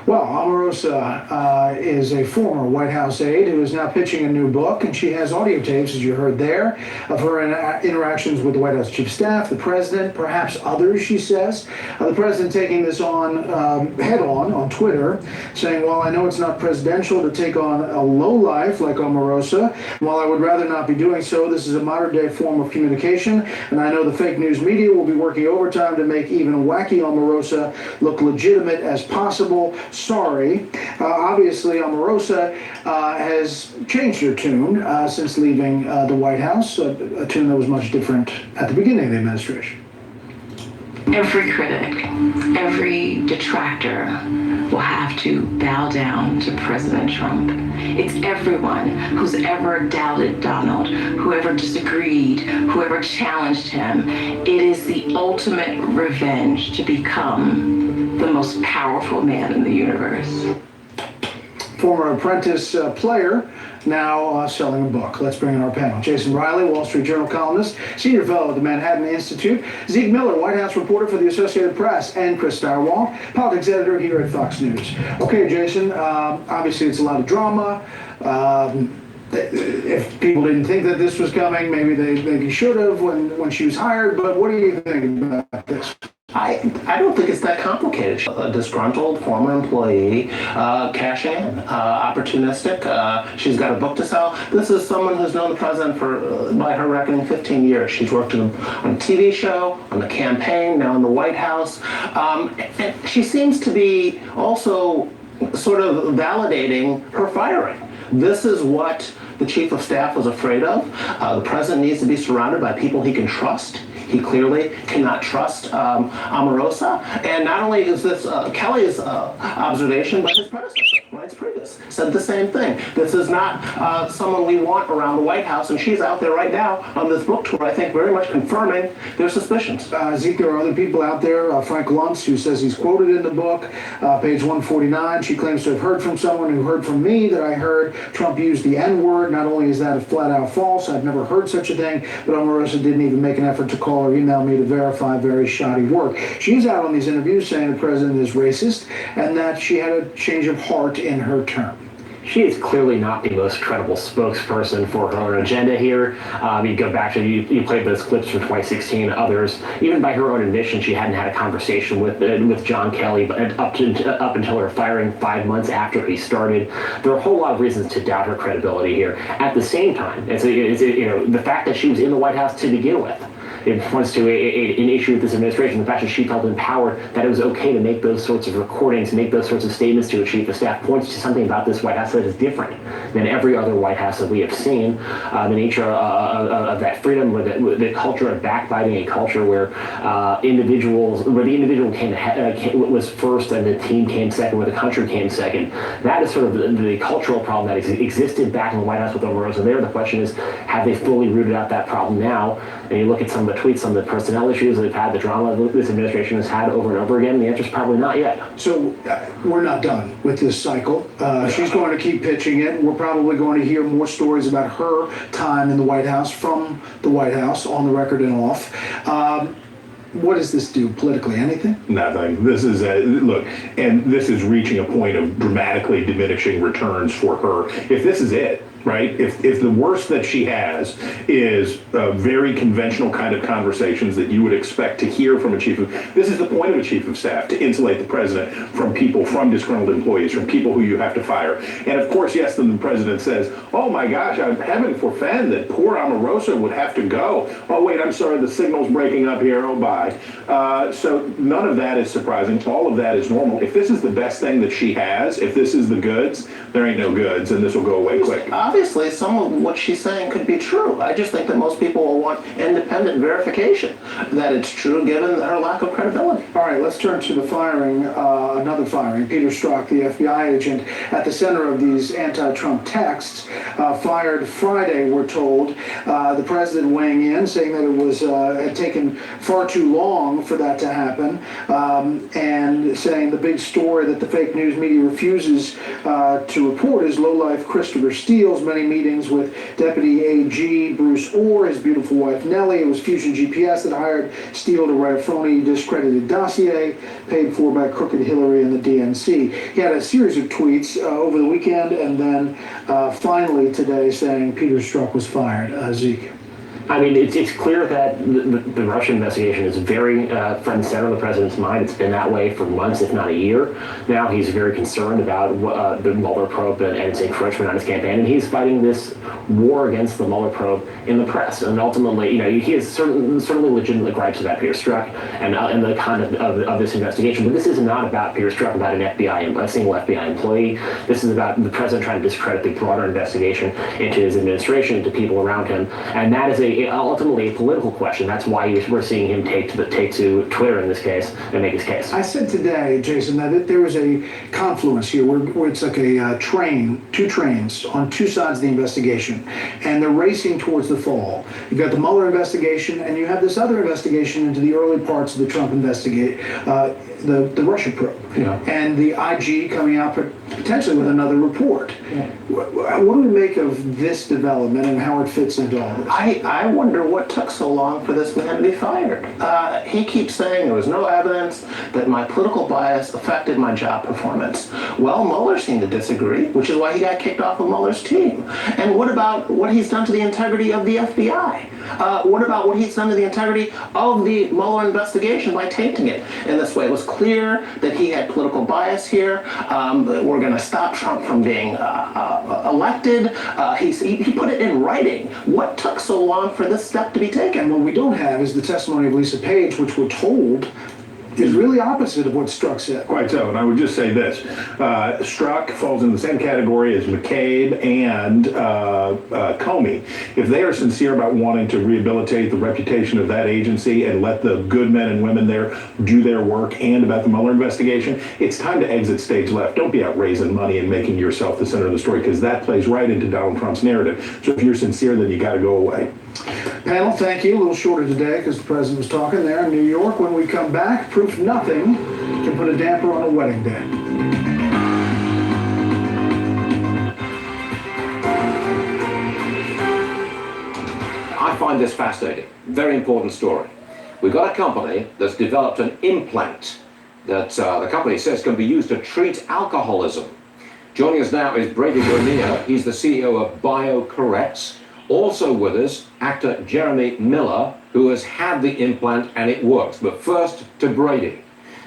Well, Omarosa is a former White House aide who is now pitching a new book, and she has audio tapes, as you heard there, of her interactions with the White House Chief of Staff, the President, perhaps others, she says. The President taking this on head-on Twitter, saying, while I know it's not presidential to take on a lowlife like Omarosa, while I would rather not be doing so, this is a modern-day form of communication, and I know the fake news media will be working overtime to make even wacky Omarosa look legitimate as possible. Sorry. Obviously, Omarosa has changed her tune since leaving the White House, a tune that was much different at the beginning of the administration. Every critic, every detractor will have to bow down to President Trump. It's everyone who's ever doubted Donald, whoever disagreed, whoever challenged him. It is the ultimate revenge to become the most powerful man in the universe. Former Apprentice player, now selling a book. Let's bring in our panel. Jason Riley, Wall Street Journal columnist, senior fellow at the Manhattan Institute, Zeke Miller, White House reporter for the Associated Press, and Chris Stirewalt, politics editor here at Fox News. Okay, Jason, obviously it's a lot of drama. If people didn't think that this was coming, maybe they should have when she was hired, but what do you think about this? I don't think it's that complicated. A disgruntled former employee, cashing in, opportunistic. She's got a book to sell. This is someone who's known the president for, by her reckoning, 15 years. She's worked on a TV show, on the campaign, now in the White House. And she seems to be also sort of validating her firing. This is what the chief of staff was afraid of. The president needs to be surrounded by people he can trust. He clearly cannot trust Omarosa. And not only is this Kelly's observation, but his predecessor, Reince Priebus, said the same thing. This is not someone we want around the White House, and she's out there right now on this book tour, I think, very much confirming their suspicions. Zeke, there are other people out there. Frank Luntz, who says he's quoted in the book, page 149. She claims to have heard from someone who heard from me that I heard Trump use the N-word. Not only is that flat out false, I've never heard such a thing, but Omarosa didn't even make an effort to call or email me to verify very shoddy work. She's out on these interviews saying the president is racist and that she had a change of heart in her term. She is clearly not the most credible spokesperson for her own agenda here. You go back to, you played those clips from 2016, others. Even by her own admission, she hadn't had a conversation with John Kelly up until her firing 5 months after he started. There are a whole lot of reasons to doubt her credibility here. At the same time, the fact that she was in the White House to begin with It points to an issue with this administration, the fact that she felt empowered, that it was okay to make those sorts of recordings, make those sorts of statements to a chief of staff, points to something about this White House that is different than every other White House that we have seen. The nature of that freedom, where the culture of backbiting, a culture where the individual was first and the team came second, where the country came second. That is sort of the cultural problem that existed back in the White House with Omarosa there. The question is, have they fully rooted out that problem now? And you look at some of the tweets, some of the personnel issues they've had, the drama this administration has had over and over again, the answer is probably not yet. So we're not done with this cycle. She's going to keep pitching it. We're probably going to hear more stories about her time in the White House from the White House, on the record and off. What does this do politically? Anything? Nothing. This is look, and this is reaching a point of dramatically diminishing returns for her. If this is it, right? If the worst that she has is very conventional kind of conversations that you would expect to hear from a chief of, this is the point of a chief of staff, to insulate the president from people, from disgruntled employees, from people who you have to fire. And of course, yes, then the president says, oh my gosh, I'm heaven forfend that poor Omarosa would have to go. Oh wait, I'm sorry, the signal's breaking up here, oh bye. So none of that is surprising. All of that is normal. If this is the best thing that she has, if this is the goods, there ain't no goods, and this will go away quick. Obviously, some of what she's saying could be true. I just think that most people will want independent verification that it's true, given her lack of credibility. All right, let's turn to the firing, another firing. Peter Strzok, the FBI agent at the center of these anti-Trump texts, fired Friday, we're told. The president weighing in, saying that it was had taken far too long for that to happen, and saying the big story that the fake news media refuses to report is lowlife Christopher Steele's many meetings with Deputy AG Bruce Orr, his beautiful wife Nellie. It was Fusion GPS that hired Steele to write a phony, discredited dossier paid for by crooked Hillary and the DNC. He had a series of tweets over the weekend, and then finally today saying Peter Strzok was fired. Zeke. I mean, it's clear that the Russian investigation is very front and center of the president's mind. It's been that way for months, if not a year. Now he's very concerned about the Mueller probe and its encroachment on his campaign, and he's fighting this war against the Mueller probe in the press. And ultimately, he has certainly legitimate gripes about Peter Strzok and the conduct of this investigation. But this is not about Peter Strzok, about a single FBI employee. This is about the president trying to discredit the broader investigation into his administration, into people around him, and that is ultimately a political question. That's why we're seeing him take to Twitter in this case and make his case. I said today, Jason, that there was a confluence here where it's like a train, two trains on two sides of the investigation, and they're racing towards the fall. You've got the Mueller investigation, and you have this other investigation into the early parts of the Trump investigation, the Russia probe, and the IG coming out potentially with another report. What do we make of this development and how it fits into all this? I wonder what took so long for this man to be fired. He keeps saying there was no evidence that my political bias affected my job performance. Well, Mueller seemed to disagree, which is why he got kicked off of Mueller's team. And what about what he's done to the integrity of the FBI? What about what he's done to the integrity of the Mueller investigation by tainting it in this way? It was clear that he had political bias here. We're going to stop Trump from being elected. He put it in writing. What took so long for this step to be taken? What we don't have is the testimony of Lisa Page, which we're told is really opposite of what Strzok said. Quite so, and I would just say this. Strzok falls in the same category as McCabe and Comey. If they are sincere about wanting to rehabilitate the reputation of that agency and let the good men and women there do their work, and about the Mueller investigation, it's time to exit stage left. Don't be out raising money and making yourself the center of the story, because that plays right into Donald Trump's narrative. So if you're sincere, then you got to go away. Panel, thank you. A little shorter today because the president was talking there in New York. When we come back, proof nothing can put a damper on a wedding day. I find this fascinating. Very important story. We've got a company that's developed an implant that the company says can be used to treat alcoholism. Joining us now is Brady Bonilla. He's the CEO of BioCorrects. Also with us, actor Jeremy Miller, who has had the implant and it works. But first, to Brady.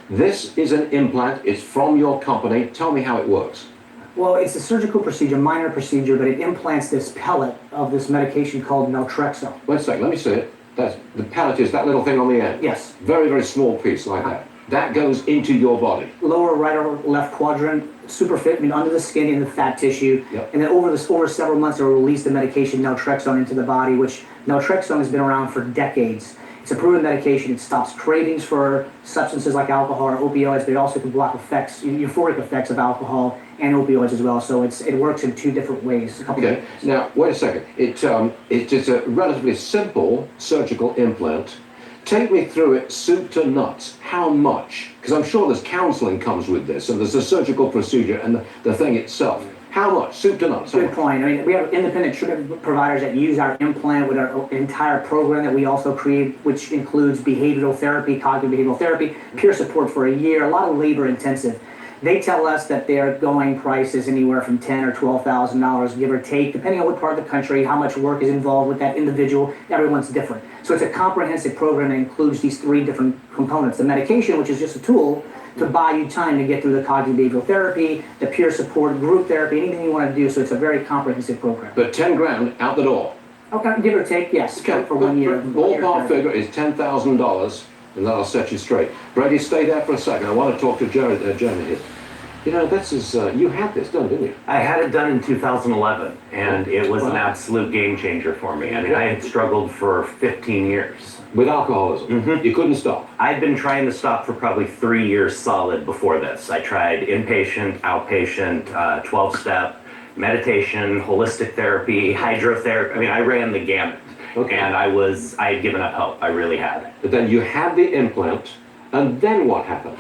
This is an implant. It's from your company. Tell me how it works. Well, it's a surgical procedure, minor procedure, but it implants this pellet of this medication called naltrexone. Wait a second, let me see it. That's the pellet is that little thing on the end. Yes. Very, very small piece like that. That goes into your body. Lower right or left quadrant, super fit, I mean, under the skin in the fat tissue. Yep. And then over several months, it will release the medication naltrexone into the body, which naltrexone has been around for decades. It's a proven medication. It stops cravings for substances like alcohol or opioids, but it also can block euphoric effects of alcohol and opioids as well. So it works in two different ways. Okay. Now, wait a second. It's a relatively simple surgical implant. Take me through it, soup to nuts. How much? Because I'm sure there's counseling comes with this, and there's a surgical procedure and the thing itself. How much? Soup to nuts. Good point. I mean, we have independent treatment providers that use our implant with our entire program that we also create, which includes behavioral therapy, cognitive behavioral therapy, peer support for a year, a lot of labor intensive. They tell us that their going price is anywhere from $10,000 or $12,000, give or take, depending on what part of the country, how much work is involved with that individual. Everyone's different. So it's a comprehensive program that includes these three different components. The medication, which is just a tool to buy you time to get through the cognitive behavioral therapy, the peer support, group therapy, anything you want to do. So it's a very comprehensive program. But 10 grand out the door. Okay, give or take, yes, Okay. for 1 year. Ballpark figure is $10,000, and that'll set you straight. Brady, stay there for a second. I want to talk to Jeremy here. You know, this is, you had this done, didn't you? I had it done in 2011, and it was an absolute game changer for me. I mean, I had struggled for 15 years. With alcoholism? You couldn't stop? I'd been trying to stop for probably 3 years solid before this. I tried inpatient, outpatient, 12-step, meditation, holistic therapy, hydrotherapy. I mean, I ran the gamut. Okay. And I had given up hope. I really had. But then you had the implant, and then what happened?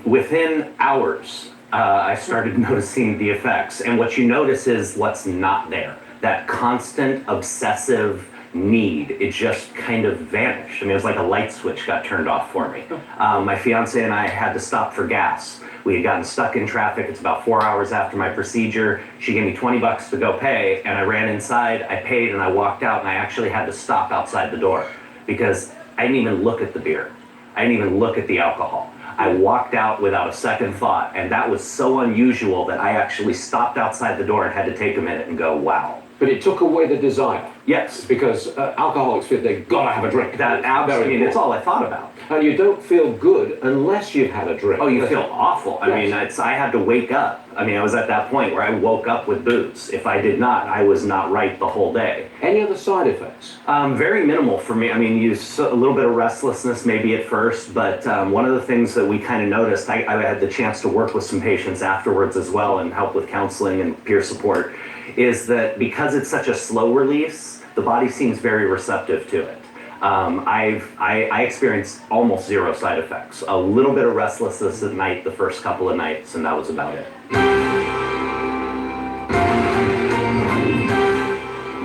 Within hours, I started noticing the effects. And what you notice is what's not there. That constant, obsessive need, it just kind of vanished. I mean, it was like a light switch got turned off for me. My fiance and I had to stop for gas. We had gotten stuck in traffic. It's about 4 hours after my procedure. She gave me $20 to go pay, and I ran inside, I paid, and I walked out, and I actually had to stop outside the door because I didn't even look at the beer. I didn't even look at the alcohol. I walked out without a second thought, and that was so unusual that I actually stopped outside the door and had to take a minute and go, wow. But it took away the desire. Yes. Because alcoholics feel they've got to have a drink. That absolutely, it's all I thought about. And you don't feel good unless you've had a drink. Oh, you feel awful. I mean, I had to wake up. I mean, I was at that point where I woke up with booze. If I did not, I was not right the whole day. Any other side effects? Very minimal for me. I mean, a little bit of restlessness maybe at first, but one of the things that we kind of noticed, I had the chance to work with some patients afterwards as well and help with counseling and peer support, is that because it's such a slow release, the body seems very receptive to it. I experienced almost zero side effects. A little bit of restlessness at night the first couple of nights, and that was about it.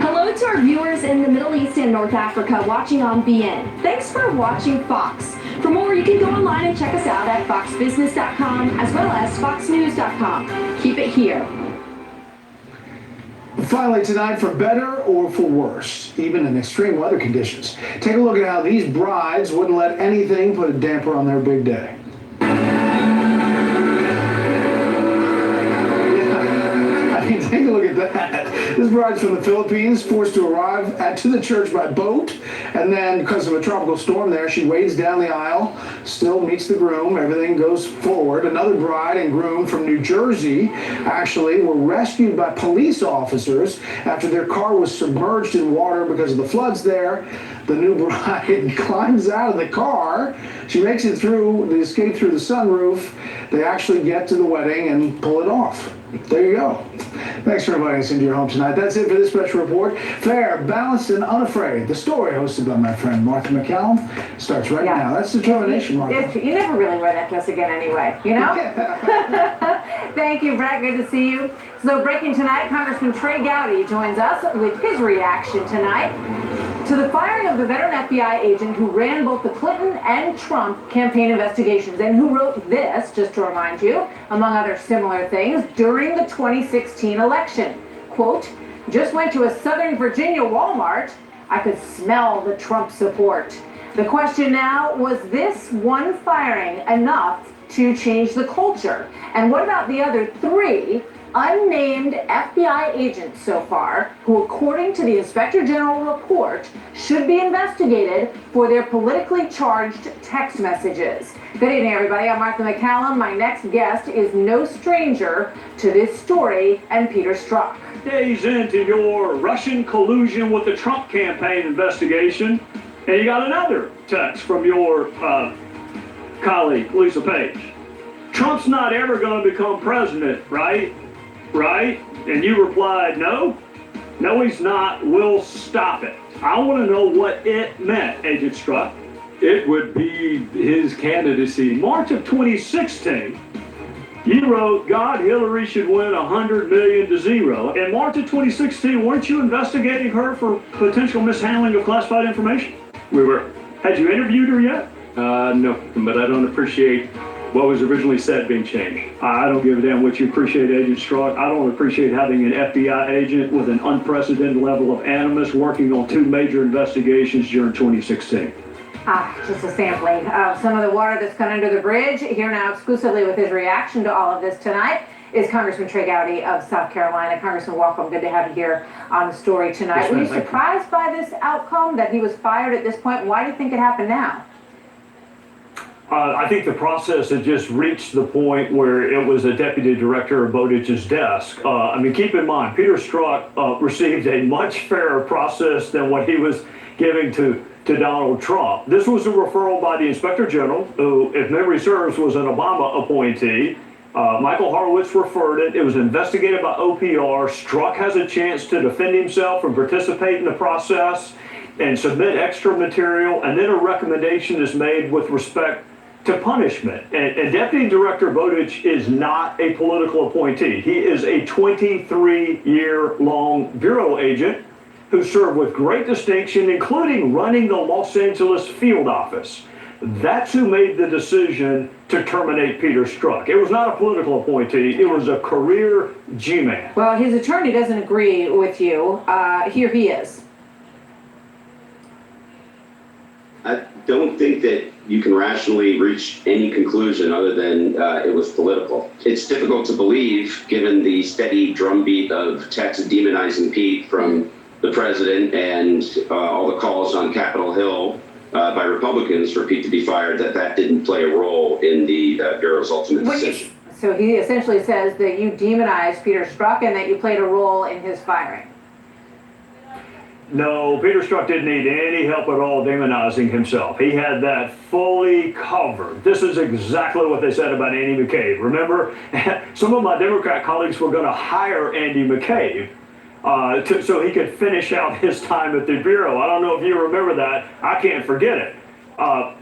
Hello to our viewers in the Middle East and North Africa watching on BN. Thanks for watching Fox. For more, you can go online and check us out at foxbusiness.com as well as foxnews.com. Keep it here. Finally tonight, for better or for worse, even in extreme weather conditions, take a look at how these brides wouldn't let anything put a damper on their big day. Take a look at that. This bride's from the Philippines, forced to arrive to the church by boat, and then because of a tropical storm there, she wades down the aisle, still meets the groom, everything goes forward. Another bride and groom from New Jersey actually were rescued by police officers after their car was submerged in water because of the floods there. The new bride climbs out of the car. She makes it through, they escape through the sunroof. They actually get to the wedding and pull it off. There you go. Thanks for inviting us into your home tonight. That's it for this special report. Fair, balanced, and unafraid. The story hosted by my friend Martha McCallum starts right now. That's determination, Martha. You never really wear that dress again anyway, you know? Thank you, Brett. Good to see you. So breaking tonight, Congressman Trey Gowdy joins us with his reaction tonight to the firing of the veteran FBI agent who ran both the Clinton and Trump campaign investigations and who wrote this, just to remind you, among other similar things, during the 2016 election. Quote, just went to a Southern Virginia Walmart. I could smell the Trump support. The question now, was this one firing enough to change the culture? And what about the other three unnamed FBI agents so far who, according to the Inspector General report, should be investigated for their politically charged text messages. Good evening, everybody. I'm Martha McCallum. My next guest is no stranger to this story and Peter Strzok. Days into your Russian collusion with the Trump campaign investigation, and you got another text from your colleague, Lisa Page. Trump's not ever going to become president, right? Right? And you replied, no, he's not. We'll stop it. I want to know what it meant, Agent Strzok. It would be his candidacy. March of 2016, you wrote, God, Hillary should win 100 million to 0. In March of 2016, weren't you investigating her for potential mishandling of classified information? We were. Had you interviewed her yet? No, but I don't appreciate what was originally said being changed. I don't give a damn what you appreciate, Agent Strzok. I don't appreciate having an FBI agent with an unprecedented level of animus working on 2 major investigations during 2016. Just a sampling of some of the water that's gone under the bridge. Here now exclusively with his reaction to all of this tonight is Congressman Trey Gowdy of South Carolina. Congressman, welcome. Good to have you here on the story tonight. Yes, were you surprised by this outcome, that he was fired at this point? Why do you think it happened now? I think the process had just reached the point where it was a deputy director of Bowditch's desk. Keep in mind, Peter Strzok received a much fairer process than what he was giving to Donald Trump. This was a referral by the Inspector General, who, if memory serves, was an Obama appointee. Michael Horowitz referred it. It was investigated by OPR. Strzok has a chance to defend himself and participate in the process and submit extra material, and then a recommendation is made with respect to punishment. And Deputy Director Bowditch is not a political appointee. He is a 23-year-long bureau agent who served with great distinction, including running the Los Angeles field office. That's who made the decision to terminate Peter Strzok. It was not a political appointee. It was a career G-man. Well, his attorney doesn't agree with you. Here he is. I don't think that you can rationally reach any conclusion other than it was political. It's difficult to believe, given the steady drumbeat of texts demonizing Pete from the president and all the calls on Capitol Hill by Republicans for Pete to be fired, that didn't play a role in the Bureau's ultimate decision. So he essentially says that you demonized Peter Strzok and that you played a role in his firing. No, Peter Strzok didn't need any help at all demonizing himself. He had that fully covered. This is exactly what they said about Andy McCabe. Remember, some of my Democrat colleagues were going to hire Andy McCabe so he could finish out his time at the Bureau. I don't know if you remember that. I can't forget it.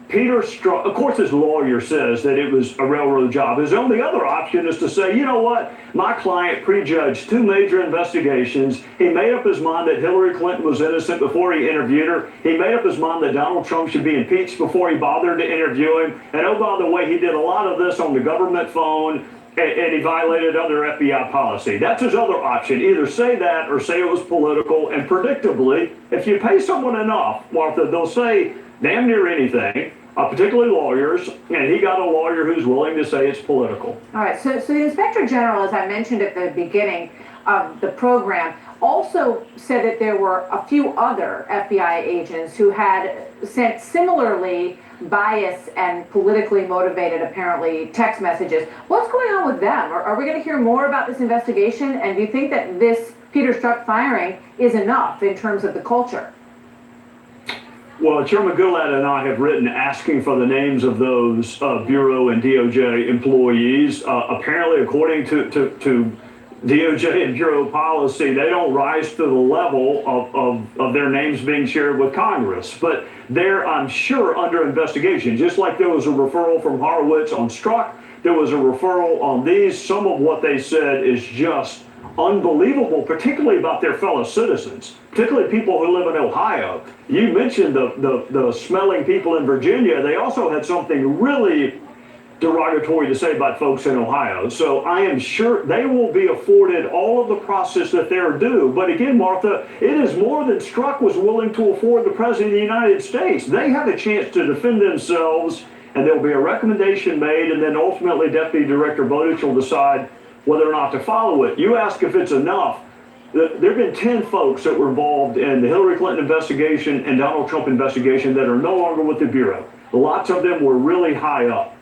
Peter Strzok, of course his lawyer says that it was a railroad job. His only other option is to say, you know what, my client prejudged 2 major investigations. He made up his mind that Hillary Clinton was innocent before he interviewed her. He made up his mind that Donald Trump should be impeached before he bothered to interview him. And oh, by the way, he did a lot of this on the government phone, and he violated other FBI policy. That's his other option. Either say that or say it was political. And predictably, if you pay someone enough, Martha, they'll say damn near anything, particularly lawyers, and he got a lawyer who's willing to say it's political. All right, so the Inspector General, as I mentioned at the beginning of the program, also said that there were a few other FBI agents who had sent similarly biased and politically motivated, apparently, text messages. What's going on with them? Are we going to hear more about this investigation? And do you think that this Peter Strzok firing is enough in terms of the culture? Well, Chairman Gillette and I have written asking for the names of those Bureau and DOJ employees. Apparently, according to DOJ and Bureau policy, they don't rise to the level of their names being shared with Congress. But they're, I'm sure, under investigation. Just like there was a referral from Horowitz on Strzok, there was a referral on these. Some of what they said is just unbelievable, particularly about their fellow citizens, particularly people who live in Ohio. You mentioned the smelling people in Virginia. They also had something really derogatory to say about folks in Ohio. So I am sure they will be afforded all of the process that they're due. But again, Martha, it is more than Strzok was willing to afford the President of the United States. They have a chance to defend themselves, and there'll be a recommendation made, and then ultimately Deputy Director Bowditch will decide whether or not to follow it. You ask if it's enough. There have been 10 folks that were involved in the Hillary Clinton investigation and Donald Trump investigation that are no longer with the Bureau. Lots of them were really high up.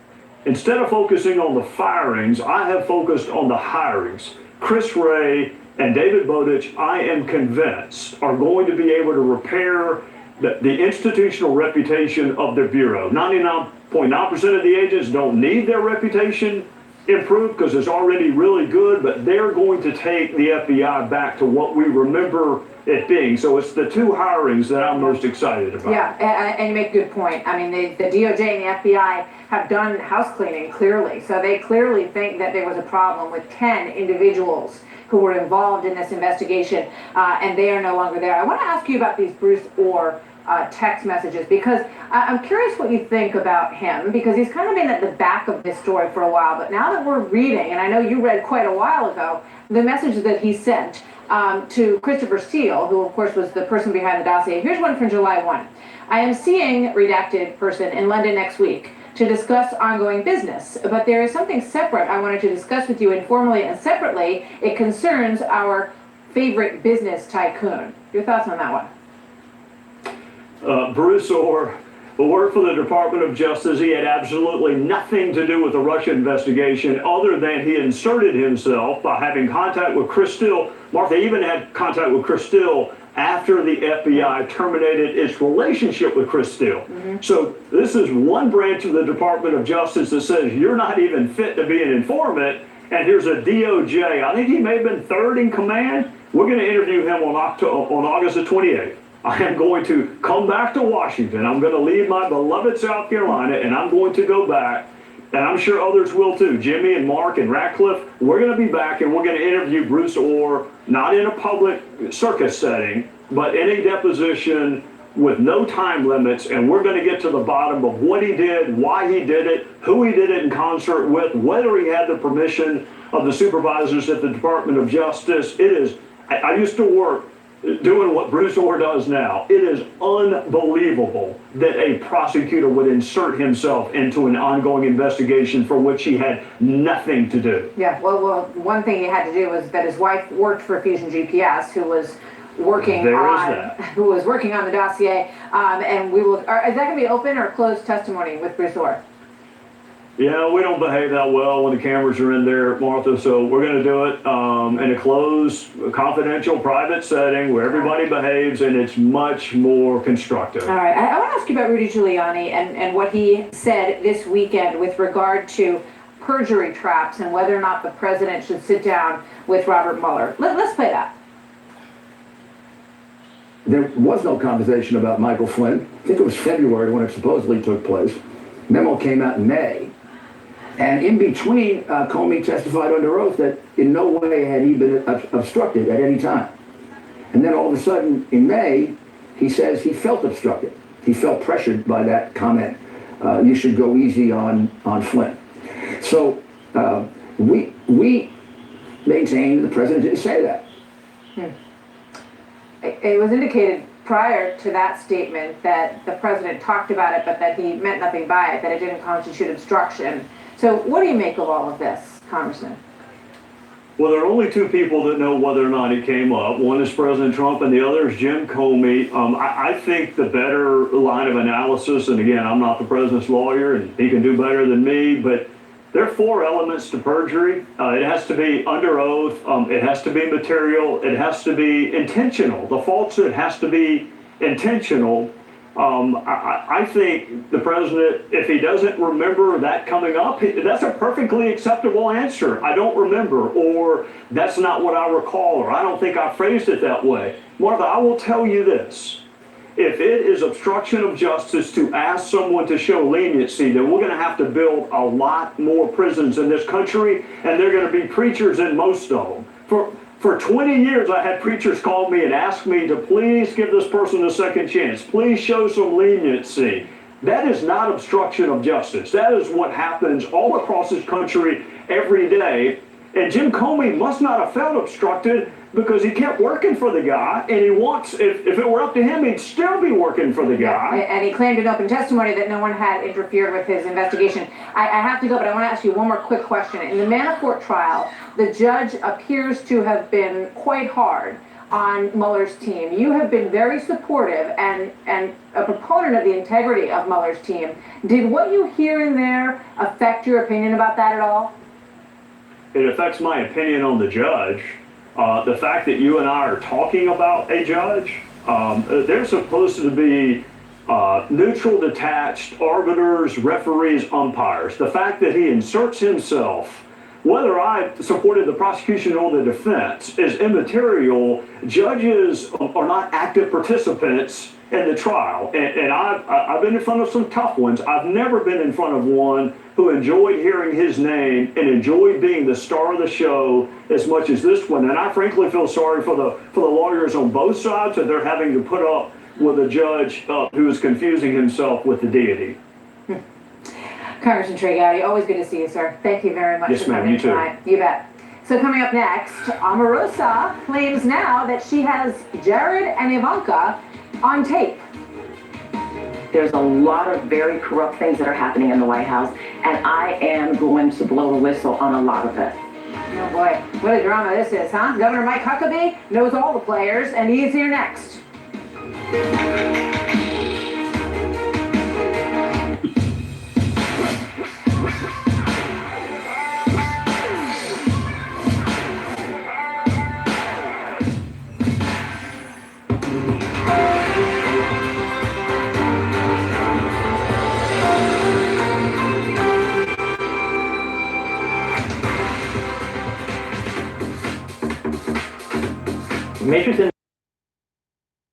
Instead of focusing on the firings, I have focused on the hirings. Chris Wray and David Bowditch, I am convinced, are going to be able to repair the institutional reputation of their Bureau. 99.9% of the agents don't need their reputation improved because it's already really good, but they're going to take the FBI back to what we remember it being. So it's the two hirings that I'm most excited about. Yeah, and you make a good point. I mean, the DOJ and the FBI have done house cleaning, clearly. So they clearly think that there was a problem with 10 individuals who were involved in this investigation, and they are no longer there. I want to ask you about these Bruce Ohr text messages, because I'm curious what you think about him, because he's kind of been at the back of this story for a while, but now that we're reading, and I know you read quite a while ago, the message that he sent to Christopher Steele, who of course was the person behind the dossier. Here's one from July 1. I am seeing redacted person in London next week to discuss ongoing business, but there is something separate I wanted to discuss with you informally and separately. It concerns our favorite business tycoon. Your thoughts on that one? Bruce Ohr worked for the Department of Justice. He had absolutely nothing to do with the Russia investigation other than he inserted himself by having contact with Chris Steele. Martha even had contact with Chris Steele after the FBI terminated its relationship with Chris Steele. So this is one branch of the Department of Justice that says you're not even fit to be an informant, and here's a DOJ. I think he may have been third in command. We're going to interview him on August the 28th. I am going to come back to Washington. I'm going to leave my beloved South Carolina, and I'm going to go back, and I'm sure others will too. Jimmy and Mark and Ratcliffe, we're going to be back, and we're going to interview Bruce Ohr, not in a public circus setting, but in a deposition with no time limits, and we're going to get to the bottom of what he did, why he did it, who he did it in concert with, whether he had the permission of the supervisors at the Department of Justice. It is, I used to work doing what Bruce Ohr does now. It is unbelievable that a prosecutor would insert himself into an ongoing investigation for which he had nothing to do. Yeah, well, one thing he had to do was that his wife worked for Fusion GPS, who was working on the dossier, and we will. Is that going to be open or closed testimony with Bruce Ohr? Yeah, we don't behave that well when the cameras are in there, Martha, so we're going to do it in a closed, confidential, private setting where everybody behaves, and it's much more constructive. All right. I want to ask you about Rudy Giuliani and what he said this weekend with regard to perjury traps and whether or not the president should sit down with Robert Mueller. Let's play that. There was no conversation about Michael Flynn. I think it was February when it supposedly took place. Memo came out in May. And in between, Comey testified under oath that in no way had he been obstructed at any time. And then all of a sudden, in May, he says he felt obstructed. He felt pressured by that comment. You should go easy on Flynn. So we maintain the president didn't say that. It was indicated prior to that statement that the president talked about it, but that he meant nothing by it, that it didn't constitute obstruction. So what do you make of all of this, Congressman? Well, there are only two people that know whether or not it came up. One is President Trump, and the other is Jim Comey. I think the better line of analysis, and again, I'm not the president's lawyer, and he can do better than me, but there are four elements to perjury. It has to be under oath. It has to be material. It has to be intentional. The falsehood has to be intentional. I think the president, if he doesn't remember that coming up, that's a perfectly acceptable answer. I don't remember, or that's not what I recall, or I don't think I phrased it that way. Martha, I will tell you this. If it is obstruction of justice to ask someone to show leniency, then we're going to have to build a lot more prisons in this country, and they're going to be preachers in most of them. For 20 years, I had preachers call me and ask me to please give this person a second chance. Please show some leniency. That is not obstruction of justice. That is what happens all across this country every day. And Jim Comey must not have felt obstructed because he kept working for the guy, and he wants, if it were up to him, he'd still be working for the guy. And he claimed in open testimony that no one had interfered with his investigation. I have to go, but I want to ask you one more quick question. In the Manafort trial, the judge appears to have been quite hard on Mueller's team. You have been very supportive and a proponent of the integrity of Mueller's team. Did what you hear in there affect your opinion about that at all? It affects my opinion on the judge. The fact that you and I are talking about a judge, they're supposed to be neutral, detached arbiters, referees, umpires. The fact that he inserts himself, whether I supported the prosecution or the defense, is immaterial. Judges are not active participants in the trial. And I've been in front of some tough ones. I've never been in front of one who enjoyed hearing his name and enjoyed being the star of the show as much as this one. And I frankly feel sorry for the lawyers on both sides that they're having to put up with a judge who is confusing himself with the deity. Congressman Trey Gowdy, always good to see you, sir. Thank you very much for coming in tonight. You bet. So coming up next, Omarosa claims now that she has Jared and Ivanka on tape. There's a lot of very corrupt things that are happening in the White House, and I am going to blow the whistle on a lot of it. Oh boy, what a drama this is, huh? Governor Mike Huckabee knows all the players, and he's here next. Matrix